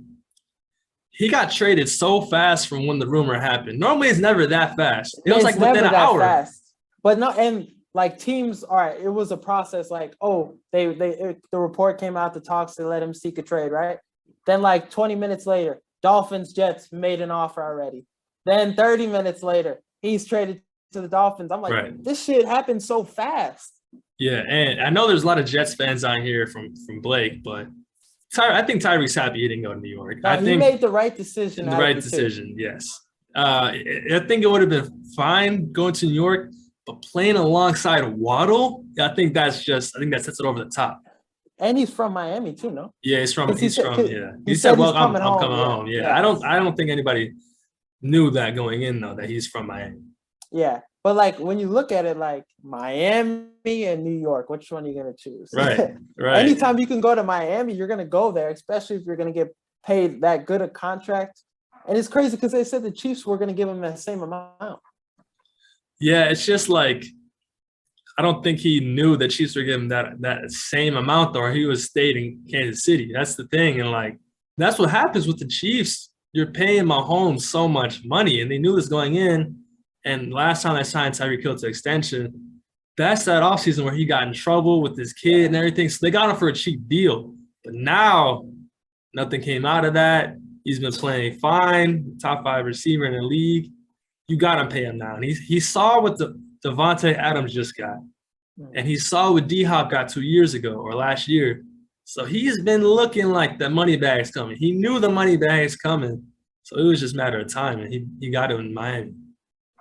he got traded so fast from when the rumor happened. Normally, it's never that fast. It was like within an hour. Fast. But no, and like teams, all right, it was a process. Like, oh, the report came out, the talks, they let him seek a trade, right? Then like 20 minutes later, Dolphins, Jets made an offer already. Then 30 minutes later, he's traded to the Dolphins. I'm like, Right. This shit happened so fast. Yeah, and I know there's a lot of Jets fans on here from Blake, but I think Tyreek's happy he didn't go to New York. No, I he think made the right decision. the right decision, yes. I think it would have been fine going to New York, but playing alongside Waddle, I think that sets it over the top. And he's from Miami too, no? Yeah, he's from. He said, he's "Well, I'm coming coming home. home." Yeah, I don't think anybody knew that going in though that he's from Miami. Yeah, but like when you look at it, like Miami and New York, which one are you gonna choose? Right. Anytime you can go to Miami, you're gonna go there, especially if you're gonna get paid that good a contract. And it's crazy because they said the Chiefs were gonna give him that same amount. Yeah, it's just like I don't think he knew that Chiefs were giving that same amount, or he was stayed in Kansas City. That's the thing, and like that's what happens with the Chiefs. You're paying Mahomes so much money, and they knew this going in. And last time they signed Tyreek Hill to extension, that's that offseason where he got in trouble with his kid and everything. So they got him for a cheap deal. But now nothing came out of that. He's been playing fine, top 5 receiver in the league. You got to pay him now. And he saw what Devontae Adams just got. And he saw what D-Hop got 2 years ago or last year. So he's been looking like the money bag's coming. He knew the money bag's coming. So it was just a matter of time. And he got it in Miami.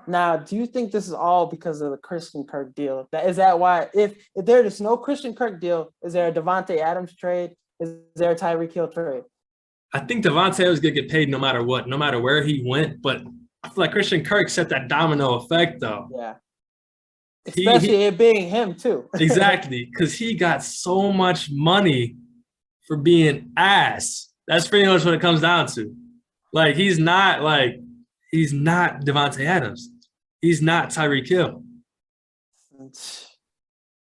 Now, do you think this is all because of the Christian Kirk deal? Is that why, if there is no Christian Kirk deal, is there a Devontae Adams trade? Is there a Tyreek Hill trade? I think Devontae was going to get paid no matter what, no matter where he went. But I feel like Christian Kirk set that domino effect, though. Yeah. Especially it being him, too. Exactly, because he got so much money for being ass. That's pretty much what it comes down to. Like, he's not Devontae Adams. He's not Tyreek Hill.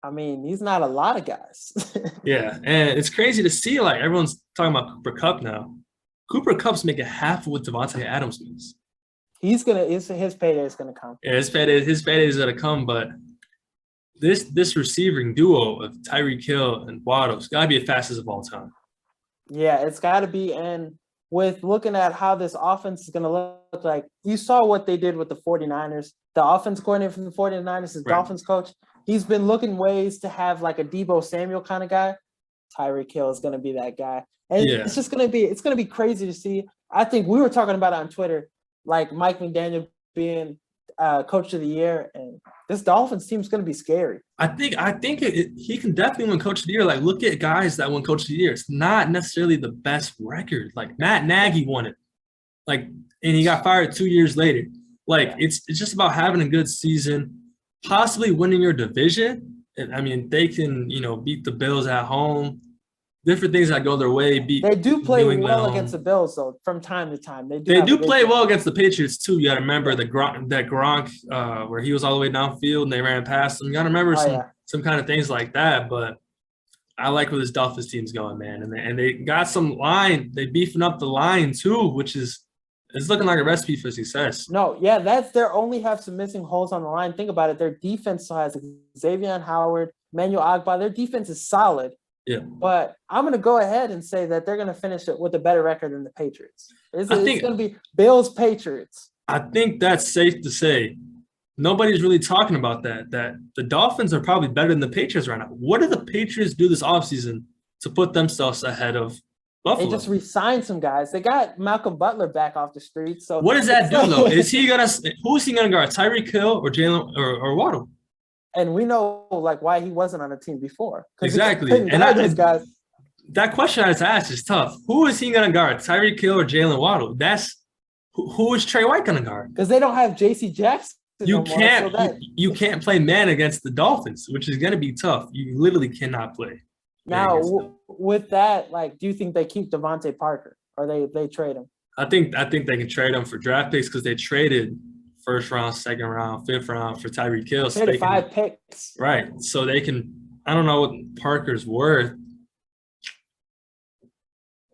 I mean, he's not a lot of guys. Yeah, and it's crazy to see, like, everyone's talking about Cooper Kupp now. Cooper Kupp's making half of what Devontae Adams makes. His payday is gonna come. Yeah, his payday is gonna come, but this receiving duo of Tyreek Hill and Waddle's gotta be the fastest of all time. Yeah, it's gotta be. And with looking at how this offense is gonna look like, you saw what they did with the 49ers. The offense coordinator from the 49ers is Dolphins coach. He's been looking ways to have like a Deebo Samuel kind of guy. Tyreek Hill is gonna be that guy. And it's just gonna be crazy to see. I think we were talking about it on Twitter, like Mike McDaniel being Coach of the Year, and this Dolphins team is going to be scary. I think he can definitely win Coach of the Year. Like, look at guys that won Coach of the Year. It's not necessarily the best record. Like Matt Nagy won it, like, and he got fired 2 years later. Like, it's just about having a good season, possibly winning your division. And, I mean, they can beat the Bills at home. Different things that go their way. They do play well against the Bills, though, from time to time. They do play well against the Patriots, too. You got to remember that Gronk, where he was all the way downfield and they ran past him. You got to remember some kind of things like that. But I like where this Dolphins team's going, man. And they got some line. They beefing up the line, too, which is it's looking like a recipe for success. No, yeah, they only have some missing holes on the line. Think about it. Their defense has Xavier Howard, Emmanuel Ogbah. Their defense is solid. Yeah, but I'm going to go ahead and say that they're going to finish it with a better record than the Patriots. It's going to be Bills-Patriots. I think that's safe to say. Nobody's really talking about that the Dolphins are probably better than the Patriots right now. What did the Patriots do this offseason to put themselves ahead of Buffalo? They just re-signed some guys. They got Malcolm Butler back off the streets. So what does that do, though? Who's he going to guard, Tyreek Hill or Jalen or Waddle? And we know why he wasn't on the team before. Exactly. And those guys. That question I just asked is tough. Who is he going to guard? Tyreek Hill or Jalen Waddle? That's who is Trey White going to guard? Because they don't have J.C. Jackson. You can't play man against the Dolphins, which is going to be tough. You literally cannot play. Now, with that, do you think they keep Devontae Parker or they trade him? I think they can trade him for draft picks because they traded first round, second round, fifth round for Tyreek Hill. So 5 picks. Right. So they can – I don't know what Parker's worth.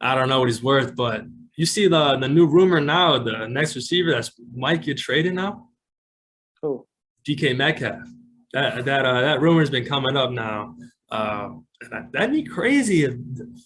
I don't know what he's worth, but you see the new rumor now, the next receiver that's might get traded now? Who? DK Metcalf. That rumor's been coming up now. That'd be crazy if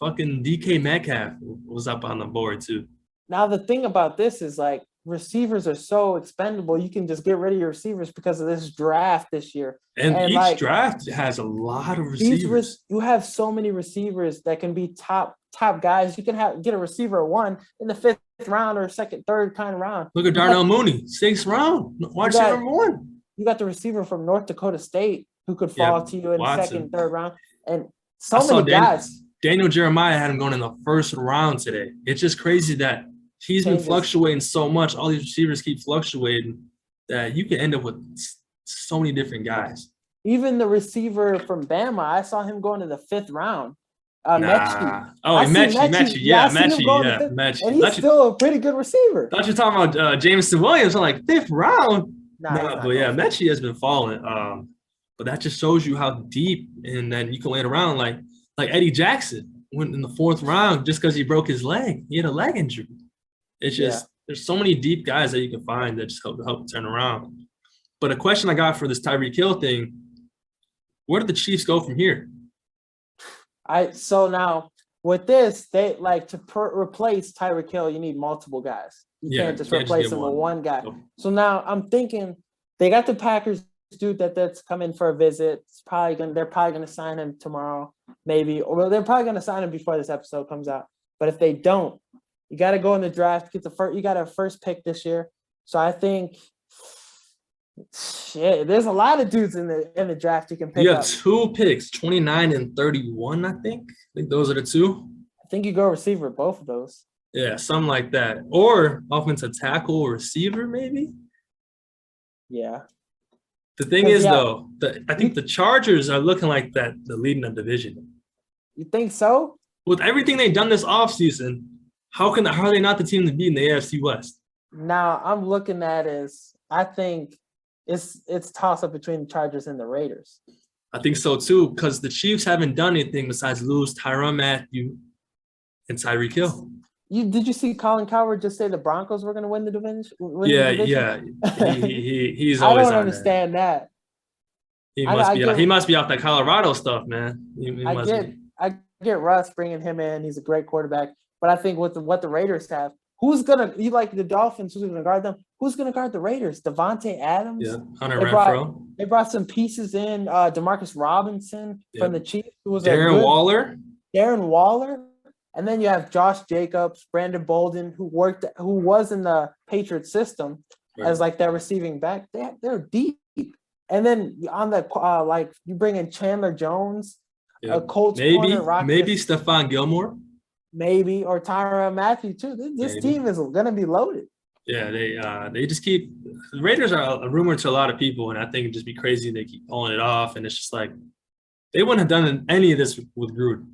fucking DK Metcalf was up on the board too. Now the thing about this is receivers are so expendable. You can just get rid of your receivers because of this draft this year. And each draft has a lot of receivers. You have so many receivers that can be top guys. You can get a receiver 1 in the 5th round or 2nd, 3rd kind of round. Look at Darnell Mooney, 6th round. Watch that number 1. You got the receiver from North Dakota State who could fall to you in Watson. the 2nd, 3rd round. And so many guys. Daniel Jeremiah had him going in the 1st round today. It's just crazy that he's been fluctuating so much. All these receivers keep fluctuating that you can end up with so many different guys. Even the receiver from Bama, I saw him going to the 5th round. Mechie. Oh, Mechie. Yeah, Mechie. Mechie. And he's still a pretty good receiver. I thought you were talking about Jameson Williams. I'm like, 5th round? Nah, but yeah, Mechie has been falling. But that just shows you how deep, and then you can wait around like Eddie Jackson went in the 4th round just because he broke his leg. He had a leg injury. It's just there's so many deep guys that you can find that just help turn around. But a question I got for this Tyreek Hill thing, where do the Chiefs go from here? So now with this, they replace Tyreek Hill, you need multiple guys. You can't just replace him with one guy. So now I'm thinking they got the Packers dude that's coming for a visit. They're probably gonna sign him tomorrow, maybe, or they're probably gonna sign him before this episode comes out. But if they don't, you got to go in the draft, get the first. You got a first pick this year, so I think, there's a lot of dudes in the draft you can pick. You have 2 picks, 29 and 31. I think those are the 2. I think you go receiver both of those. Yeah, something like that, or offensive tackle or receiver, maybe. Yeah. The thing is, though, I think the Chargers are looking like the leading the division. You think so? With everything they've done this offseason, how are they not the team to beat in the AFC West? Now I'm looking at I think it's toss up between the Chargers and the Raiders. I think so too, because the Chiefs haven't done anything besides lose Tyrann Mathieu and Tyreek Hill. Did you see Colin Cowherd just say the Broncos were going to win the division? Yeah. He's always. I don't understand that. He must be off that Colorado stuff, man. I get Russ bringing him in. He's a great quarterback. But I think with what the Raiders have, you like the Dolphins, who's going to guard them? Who's going to guard the Raiders? Devontae Adams? Yeah, Hunter Renfrow. They brought some pieces in. Demarcus Robinson from the Chiefs. Who was Darren Waller. And then you have Josh Jacobs, Brandon Bolden, who was in the Patriots system. as like their receiving back. They're deep. And then on the like you bring in Chandler Jones, a Colts corner, maybe Stephon Gilmore. Maybe, or Tyrann Mathieu too. This team is gonna be loaded. Yeah, they just keep the Raiders are a rumor to a lot of people, and I think it'd just be crazy they keep pulling it off. And it's just like they wouldn't have done any of this with Gruden.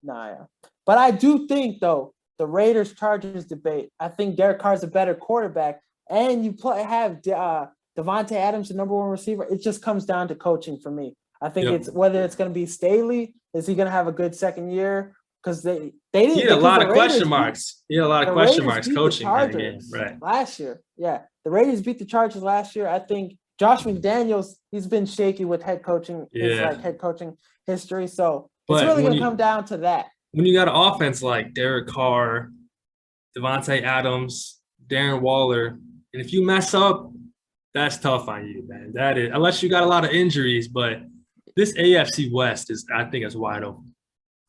Nah, yeah. But I do think though the Raiders Chargers debate. I think Derek Carr's a better quarterback, and you have Devontae Adams, the number one receiver. It just comes down to coaching for me. I think it's whether it's going to be Staley. Is he going to have a good second year? Because they didn't. He had a lot of question marks. He had a lot of question marks coaching that game, right? Last year, yeah, the Raiders beat the Chargers last year. I think Josh McDaniels, he's been shaky with head coaching, his head coaching history. So it's really going to come down to that. When you got an offense like Derek Carr, Devontae Adams, Darren Waller, and if you mess up, that's tough on you, man. That is, unless you got a lot of injuries, but this AFC West I think is wide open.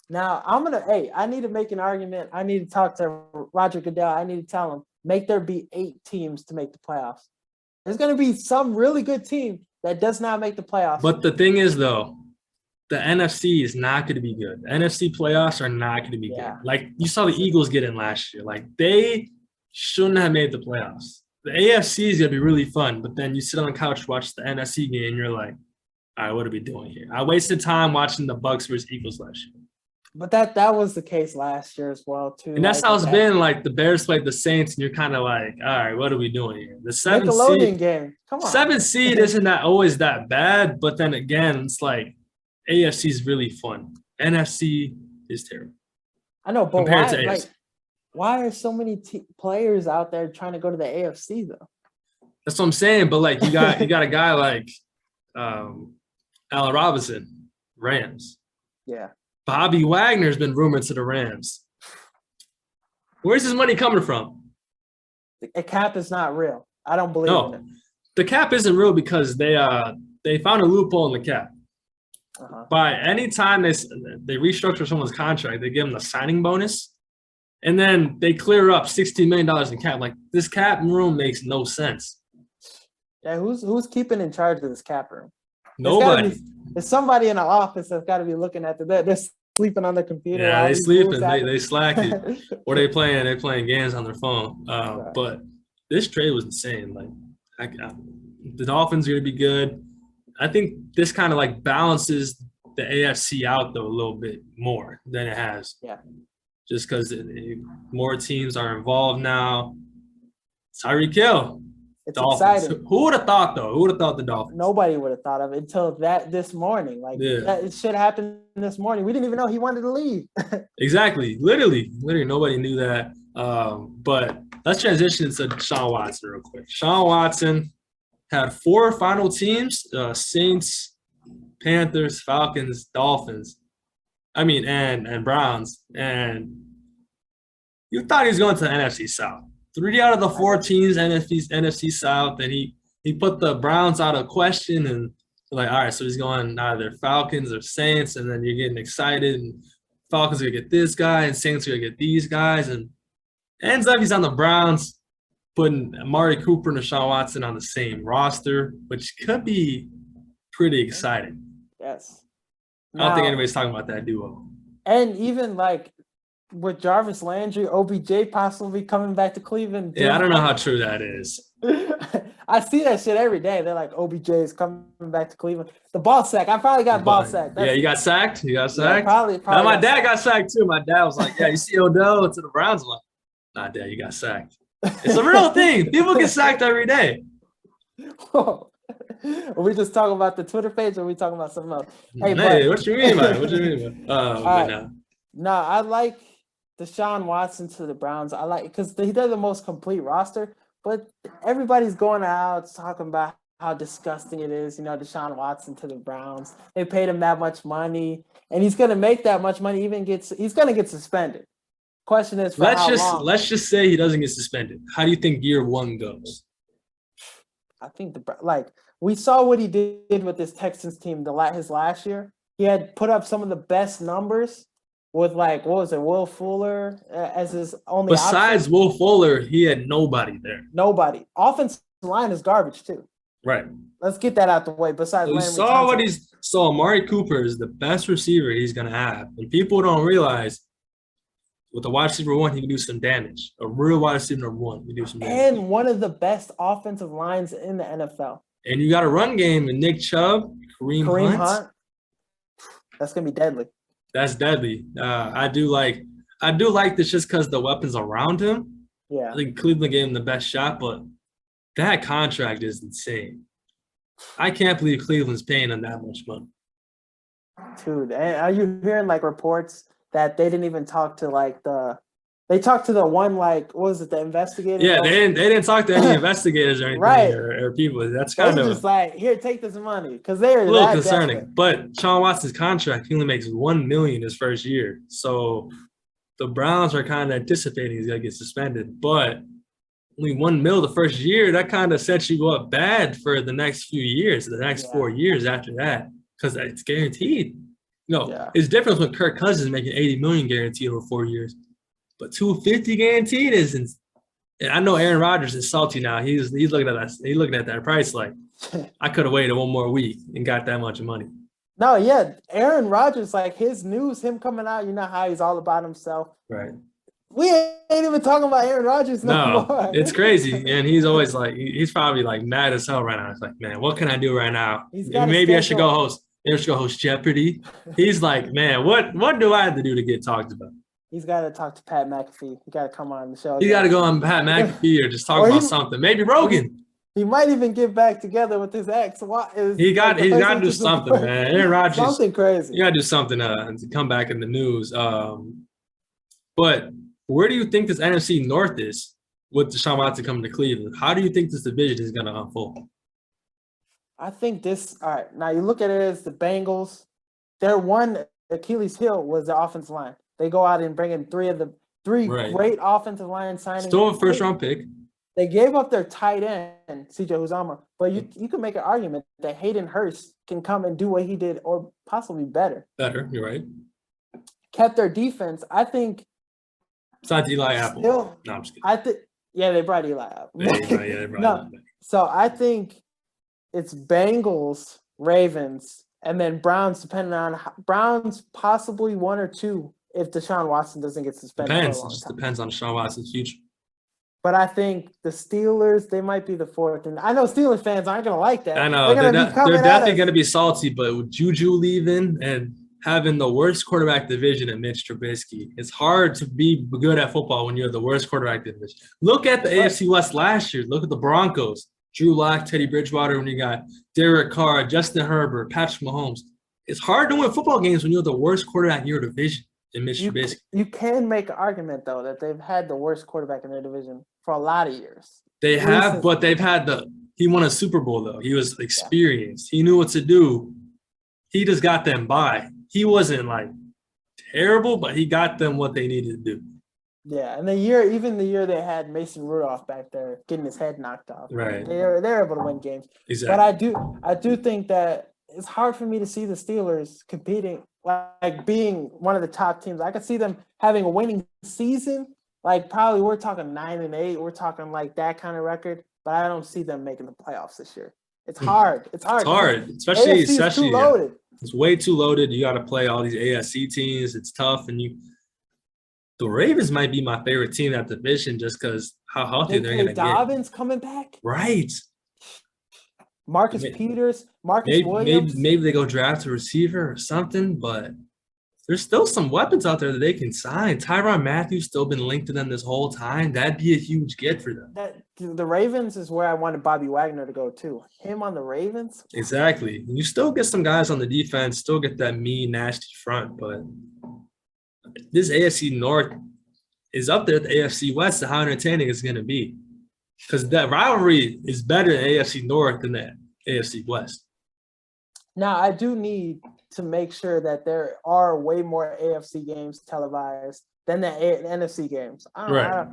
Now, I need to make an argument. I need to talk to Roger Goodell. I need to tell him, make there be 8 teams to make the playoffs. There's going to be some really good team that does not make the playoffs. But the thing is, though, the NFC is not going to be good. The NFC playoffs are not going to be good. Like, you saw the Eagles get in last year. Like, they shouldn't have made the playoffs. The AFC is going to be really fun, but then you sit on the couch, watch the NFC game, and you're like, all right, what are we doing here? I wasted time watching the Bucs versus Eagles last year. But that was the case last year as well, too. And that's how it's been. Like, the Bears played the Saints, and you're kind of like, all right, what are we doing here? The 7th seed game. Come on. 7th seed isn't always that bad, but then again, it's like AFC is really fun. NFC is terrible. I know, but compared to AFC. Why are so many players out there trying to go to the AFC, though? That's what I'm saying. But, like, you got a guy like Allen Robinson, Rams. Yeah. Bobby Wagner's been rumored to the Rams. Where's his money coming from? The cap is not real. I don't believe in it. The cap isn't real because they found a loophole in the cap. By any time they restructure someone's contract, they give them a signing bonus, and then they clear up $16 million in cap. Like, this cap room makes no sense. Yeah, who's keeping in charge of this cap room? Nobody. There's somebody in the office that's got to be looking at they're sleeping on the computer. Yeah, they sleeping. They slacking. Or they playing games on their phone. But this trade was insane. Like, the Dolphins are going to be good. I think this kind of like balances the AFC out though a little bit more than it has. Yeah. Just because more teams are involved now. Tyreek Hill. It's Dolphins. exciting. Who would have thought though? Who would have thought the Dolphins? Nobody would have thought of it until this morning. Like it should happen this morning. We didn't even know he wanted to leave. Exactly. Literally nobody knew that. But let's transition to Deshaun Watson real quick. Deshaun Watson had 4 final teams: Saints, Panthers, Falcons, Dolphins. And Browns. And you thought he was going to the NFC South. 3 out of the 4 teams NFC South, and he put the Browns out of question, and like, all right, so he's going either Falcons or Saints, and then you're getting excited, and Falcons are gonna get this guy, and Saints are gonna get these guys, and ends up he's on the Browns, putting Amari Cooper and Deshaun Watson on the same roster, which could be pretty exciting. Yes. I don't think anybody's talking about that duo. And even like with Jarvis Landry, OBJ possibly coming back to Cleveland. Yeah, I don't know how true that is. I see that shit every day. They're like, OBJ is coming back to Cleveland. The ball sack. I probably got ball sacked. Yeah, you got sacked? Yeah, probably now, my dad got sacked too. My dad was like, yeah, you see Odell to the Browns? I'm like, nah, Dad, you got sacked. It's a real thing. People get sacked every day. Whoa. Are we just talking about the Twitter page or are we talking about something else? Hey, what you mean by it? No, I like Deshaun Watson to the Browns. I like because they're the most complete roster, but everybody's going out talking about how disgusting it is, Deshaun Watson to the Browns. They paid him that much money, and he's going to make that much money. He's going to get suspended. Question is, let's just say he doesn't get suspended. How do you think year 1 goes? I think we saw what he did with this Texans team his last year. He had put up some of the best numbers with like what was it, Will Fuller as his only Besides option. Will Fuller, he had nobody there. Nobody. Offensive line is garbage too. Right. Let's get that out the way. Besides, So you Landry saw what Johnson. so Amari Cooper is the best receiver he's gonna have. And people don't realize with the wide receiver 1, he can do some damage. A real wide receiver number 1 can do some damage. And one of the best offensive lines in the NFL. And you got a run game and Nick Chubb, Kareem Hunt. That's gonna be deadly. That's deadly. I do like this just because the weapons around him. Yeah. I think Cleveland gave him the best shot, but that contract is insane. I can't believe Cleveland's paying him that much money. Dude, and are you hearing like reports that they didn't even talk to they talked to the one, like, what was it, the investigator? Yeah, they didn't talk to any investigators or anything, Right. or people. That's They kind of just like, here, take this money, because they're a little that concerning. desperate. But Sean Watson's contract, he only makes $1 million his first year. So the Browns are kind of anticipating he's gonna get suspended. But only $1 million the first year, that kind of sets you up bad for the next few years, the next 4 years after that, because it's guaranteed. It's different when Kirk Cousins making $80 million guaranteed over 4 years. But $250 guaranteed isn't. And I know Aaron Rodgers is salty now. He's looking at us. He's looking at that price like, I could have waited 1 more week and got that much money. No, yeah, Aaron Rodgers, like his news, him coming out, you know how he's all about himself. Right. We ain't even talking about Aaron Rodgers no more. It's crazy. And he's always like, he's probably like mad as hell right now. It's like, man, what can I do right now? Maybe I should go host. Maybe I should go host Jeopardy. He's like, man, what do I have to do to get talked about? He's got to talk to Pat McAfee. He got to come on the show. He got to go on Pat McAfee or just talk about something. Maybe Rogan. He might even get back together with his ex. He's got to do something, man. Aaron Rodgers. Something crazy. You got to do something to come back in the news. But where do you think this NFC North is with Deshaun Watson coming to Cleveland? How do you think this division is going to unfold? I think all right, now you look at it as the Bengals. Their one Achilles heel was the offensive line. They go out and bring in three great offensive line signings. Still a first-round pick. They gave up their tight end, CJ Uzomah, but you can make an argument that Hayden Hurst can come and do what he did or possibly better. Better, you're right. Kept their defense. I think. Besides Eli Apple. No, I'm just kidding. They brought Eli Apple. They brought Eli. So I think it's Bengals, Ravens, and then Browns, depending on Browns, possibly 1 or 2 if Deshaun Watson doesn't get suspended. Depends. It just depends on Deshaun Watson's future. But I think the Steelers, they might be the 4th. And I know Steelers fans aren't going to like that. I know. They're definitely going to be salty, but with Juju leaving and having the worst quarterback division in Mitch Trubisky, it's hard to be good at football when you're the worst quarterback division. Look at the AFC West last year. Look at the Broncos. Drew Lock, Teddy Bridgewater, when you got Derek Carr, Justin Herbert, Patrick Mahomes. It's hard to win football games when you're the worst quarterback in your division in Mitch Trubisky. You can make an argument, though, that they've had the worst quarterback in their division for a lot of years. They have, but they've had he won a Super Bowl, though. He was experienced. He knew what to do. He just got them by. He wasn't, like, terrible, but he got them what they needed to do. Yeah, and the year they had Mason Rudolph back there getting his head knocked off. Right. They're able to win games. Exactly. But I do think that it's hard for me to see the Steelers competing, like being one of the top teams. I could see them having a winning season. Like probably we're talking 9-8. We're talking like that kind of record. But I don't see them making the playoffs this year. It's hard. It's hard, especially too loaded. It's way too loaded. You got to play all these AFC teams. It's tough, and the Ravens might be my favorite team in that division just because how healthy they're going to get. Dobbins coming back, right? Marcus Peters, Williams. Maybe they go draft a receiver or something, but there's still some weapons out there that they can sign. Tyrann Mathieu still been linked to them this whole time. That'd be a huge get for them. The Ravens is where I wanted Bobby Wagner to go too. Him on the Ravens? Exactly. You still get some guys on the defense, still get that mean, nasty front, but this AFC North is up there at the AFC West and how entertaining it's going to be. Because that rivalry is better in AFC North than the AFC West. Now, I do need to make sure that there are way more AFC games televised than the NFC games. I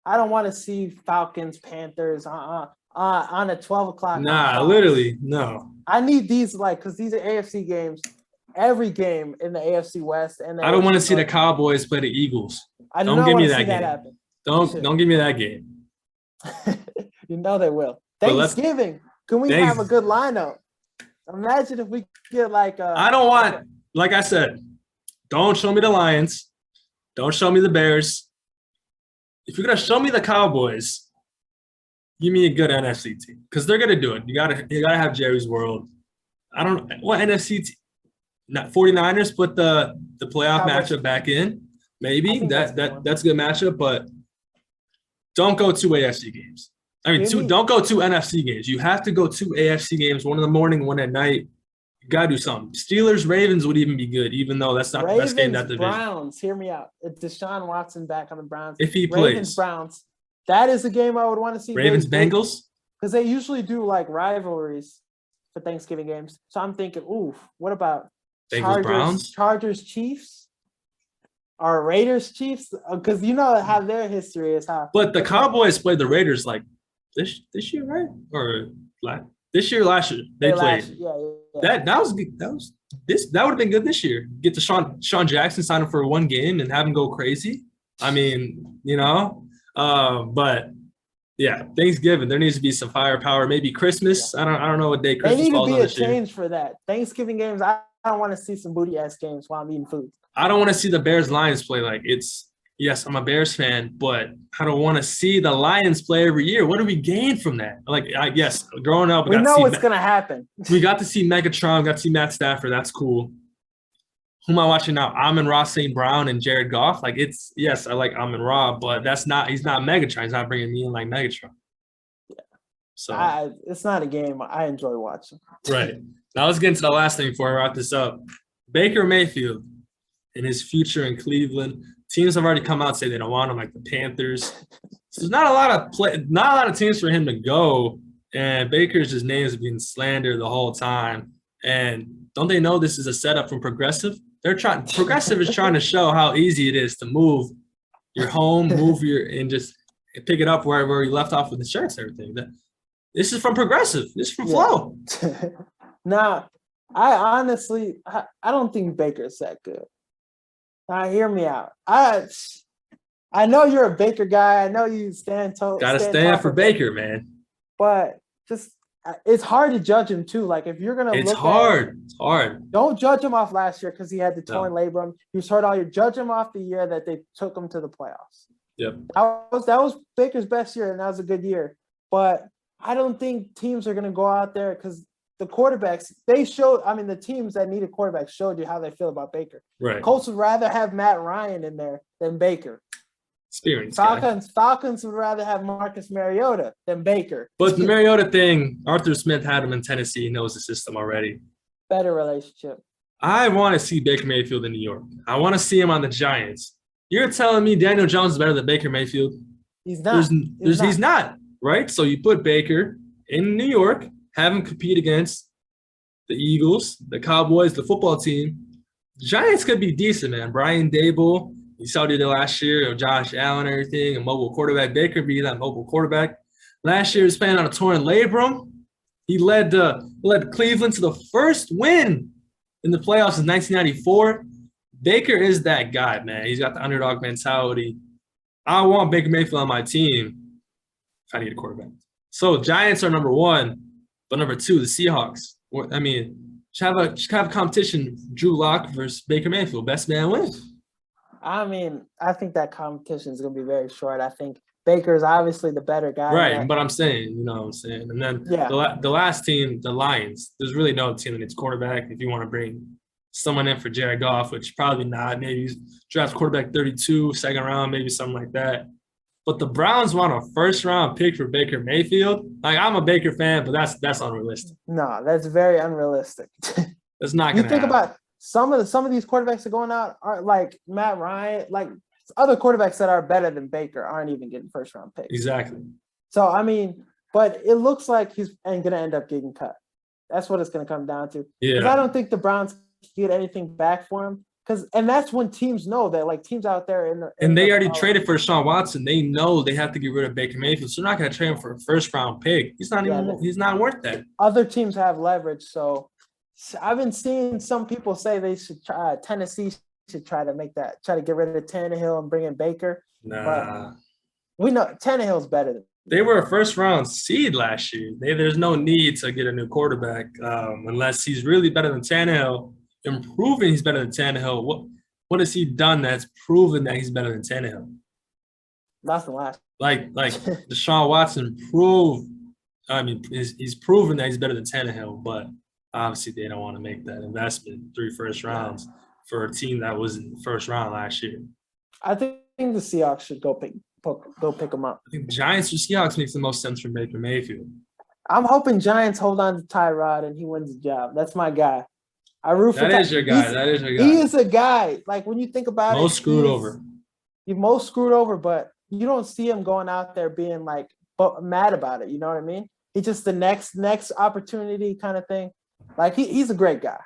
don't want to see Falcons, Panthers on a 12 o'clock. Nah, literally, no. I need these because these are AFC games. every game in the AFC West. And I don't want to AFC see the North. Cowboys play the Eagles. I do Don't not give want me to that see that game. happen. Don't give me that game. You know they will. But let's- Thanksgiving. Can we have a good lineup? Imagine if we get like I don't want, like I said, don't show me the Lions. Don't show me the Bears. If you're gonna show me the Cowboys, give me a good NFC team because they're gonna do it. You gotta have Jerry's World. I don't what NFC team. Not 49ers put the playoff Cowboys. matchup back in. Maybe think that's a good one. that's a good matchup, but don't go 2 AFC games. I mean, Maybe- don't go 2 NFC games. You have to go 2 AFC games, one in the morning, one at night. You gotta do something. Steelers, Ravens would even be good, even though that's not the best game in that division. Browns, hear me out. It's Deshaun Watson back on the Browns. If he Ravens, plays. Browns. That is a game I would want to see. Ravens, Bengals. Because they usually do like rivalries for Thanksgiving games. So I'm thinking, ooh, what about Bengals, Browns? Chargers, Chiefs? Or Raiders, Chiefs? Because you know how their history is. But the Cowboys played the Raiders like this year, right? Or last year they played. Yeah. That was good. That would have been good this year. Get the Sean Jackson signed up for one game and have him go crazy. I mean, but yeah, Thanksgiving there needs to be some firepower. Maybe Christmas. I don't know what day There Christmas need to falls be on a this year. change for that. Thanksgiving games, I don't want to see some booty ass games while I'm eating food. I don't want to see the Bears Lions play like it's. Yes, I'm a Bears fan, but I don't want to see the Lions play every year. What do we gain from that? Like, yes, growing up, We know what's going to happen. We got to see Megatron, got to see Matt Stafford. That's cool. Who am I watching now? Amon-Ra St. Brown and Jared Goff. Like, yes, I like Amon-Ra, but he's not Megatron. He's not bringing me in like Megatron. Yeah. So it's not a game I enjoy watching. Right. Now let's get into the last thing before I wrap this up. Baker Mayfield and his future in Cleveland. Teams have already come out and say they don't want him, like the Panthers. So there's not a lot of teams for him to go, and Baker's just name is being slandered the whole time. And don't they know this is a setup from Progressive? Progressive is trying to show how easy it is to move your home, and just pick it up where you left off with insurance and everything. This is from Progressive. This is from Flo. Now, I honestly don't think Baker's that good. Now, hear me out. I know you're a Baker guy. I know you stand tall. Got to stand for Baker, man. But just it's hard to judge him too. Like if you're gonna, it's hard. Don't judge him off last year because he had the torn labrum. He was hurt all year. Judge him off the year that they took him to the playoffs. Yep. That was Baker's best year, and that was a good year. But I don't think teams are gonna go out there because the quarterbacks, the teams that needed quarterbacks showed you how they feel about Baker. Right. Colts would rather have Matt Ryan in there than Baker. Experience. Falcons would rather have Marcus Mariota than Baker. But the Mariota thing, Arthur Smith had him in Tennessee. He knows the system already. Better relationship. I want to see Baker Mayfield in New York. I want to see him on the Giants. You're telling me Daniel Jones is better than Baker Mayfield? He's not. He's not, right? So you put Baker in New York, have him compete against the Eagles, the Cowboys, the football team. The Giants could be decent, man. Brian Dable, you saw it last year, Josh Allen, everything, a mobile quarterback. Baker be that mobile quarterback. Last year, he was playing on a torn labrum. He led Cleveland to the first win in the playoffs in 1994. Baker is that guy, man. He's got the underdog mentality. I want Baker Mayfield on my team if I need a quarterback. So Giants are number 1. But number 2, the Seahawks. I mean, should have a competition. Drew Lock versus Baker Mayfield. Best man wins. I mean, I think that competition is going to be very short. I think Baker is obviously the better guy. Right, but I'm saying, you know what I'm saying. And then the last team, the Lions, there's really no team that needs quarterback. If you want to bring someone in for Jared Goff, which probably not. Maybe draft quarterback 32, second round, maybe something like that. But the Browns want a first-round pick for Baker Mayfield. Like, I'm a Baker fan, but that's unrealistic. No, that's very unrealistic. That's not going to happen. You think about some of these quarterbacks that are going out are like Matt Ryan, like other quarterbacks that are better than Baker aren't even getting first-round picks. Exactly. So, I mean, but it looks like he's going to end up getting cut. That's what it's going to come down to. Yeah. I don't think the Browns get anything back for him. And that's when teams know that, like teams out there and they already traded for Deshaun Watson. They know they have to get rid of Baker Mayfield, so they're not going to trade him for a first round pick. He's not worth that. Other teams have leverage, so I've been seeing some people say they should try. Tennessee should try to get rid of Tannehill and bring in Baker. Nah. But we know Tannehill's better than. They were a first-round seed last year. There's no need to get a new quarterback unless he's really better than Tannehill. Improving he's better than Tannehill. What has he done that's proven that he's better than Tannehill? Nothing last. Like Deshaun Watson proved. I mean, he's proven that he's better than Tannehill, but obviously they don't want to make that investment 3 first rounds for a team that was in the first round last year. I think the Seahawks should go pick him up. I think Giants or Seahawks makes the most sense for Baker Mayfield. I'm hoping Giants hold on to Tyrod and he wins the job. That's my guy. I root for That is your guy. That is your guy. He is a guy. Like when you think about most screwed over. He's most screwed over, but you don't see him going out there being like mad about it. You know what I mean? He's just the next opportunity kind of thing. Like he's a great guy.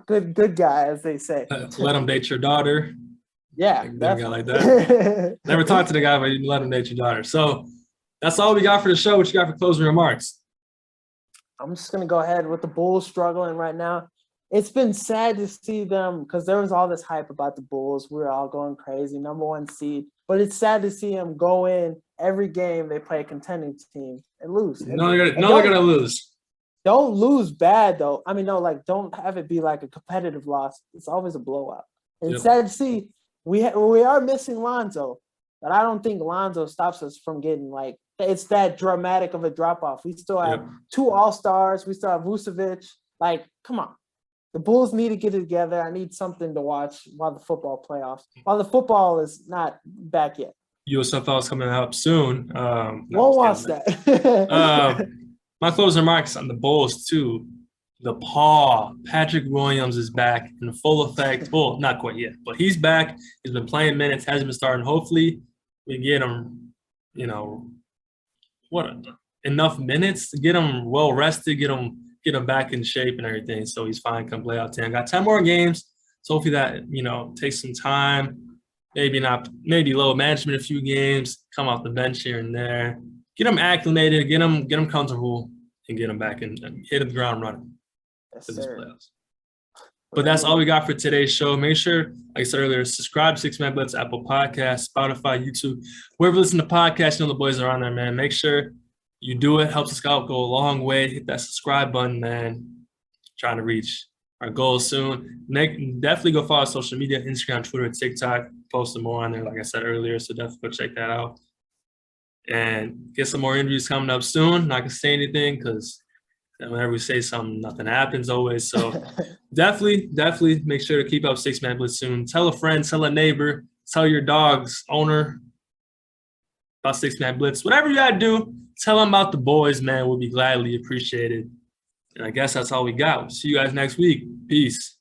Good guy, as they say. Let him date your daughter. Yeah, a guy like that. Never talked to the guy, but you let him date your daughter. So that's all we got for the show. What you got for closing remarks? I'm just gonna go ahead with the Bulls struggling right now. It's been sad to see them because there was all this hype about the Bulls. We were all going crazy, #1 seed. But it's sad to see them go in every game they play a contending team and lose. They're gonna lose. Don't lose bad though. I mean, no, like don't have it be like a competitive loss. It's always a blowout. And it's sad to see we are missing Lonzo, but I don't think Lonzo stops us from getting like it's that dramatic of a drop off. We still have 2 All-Stars. We still have Vucevic. Like, come on. The Bulls need to get it together. I need something to watch while the football is not back yet. USFL is coming up soon. Won't watch that. My closing remarks on the Bulls too. The paw. Patrick Williams is back in full effect. Well, not quite yet, but he's back. He's been playing minutes, hasn't been starting. Hopefully, we get him, enough minutes to get him well rested, get him back in shape and everything, so he's fine come playoff 10. Got 10 more games, so hopefully that takes some time. Maybe low management a few games, come off the bench here and there, get him acclimated, get him comfortable, and get him back and hit the ground running for this playoffs. But that's all we got for today's show. Make sure, like I said earlier, subscribe to 6 Man Blitz, Apple Podcasts, Spotify, YouTube, wherever you listen to podcasts. The boys are on there, man. Make sure you do it. Helps us out, go a long way. Hit that subscribe button, man. Trying to reach our goals soon. Definitely go follow social media, Instagram, Twitter, TikTok. Posting more on there, like I said earlier, so definitely go check that out. And get some more interviews coming up soon. Not going to say anything because whenever we say something, nothing happens always. So definitely make sure to keep up 6 Man Blitz soon. Tell a friend, tell a neighbor, tell your dog's owner about 6 Man Blitz. Whatever you got to do, tell them about the boys, man. We'll be gladly appreciated. And I guess that's all we got. We'll see you guys next week. Peace.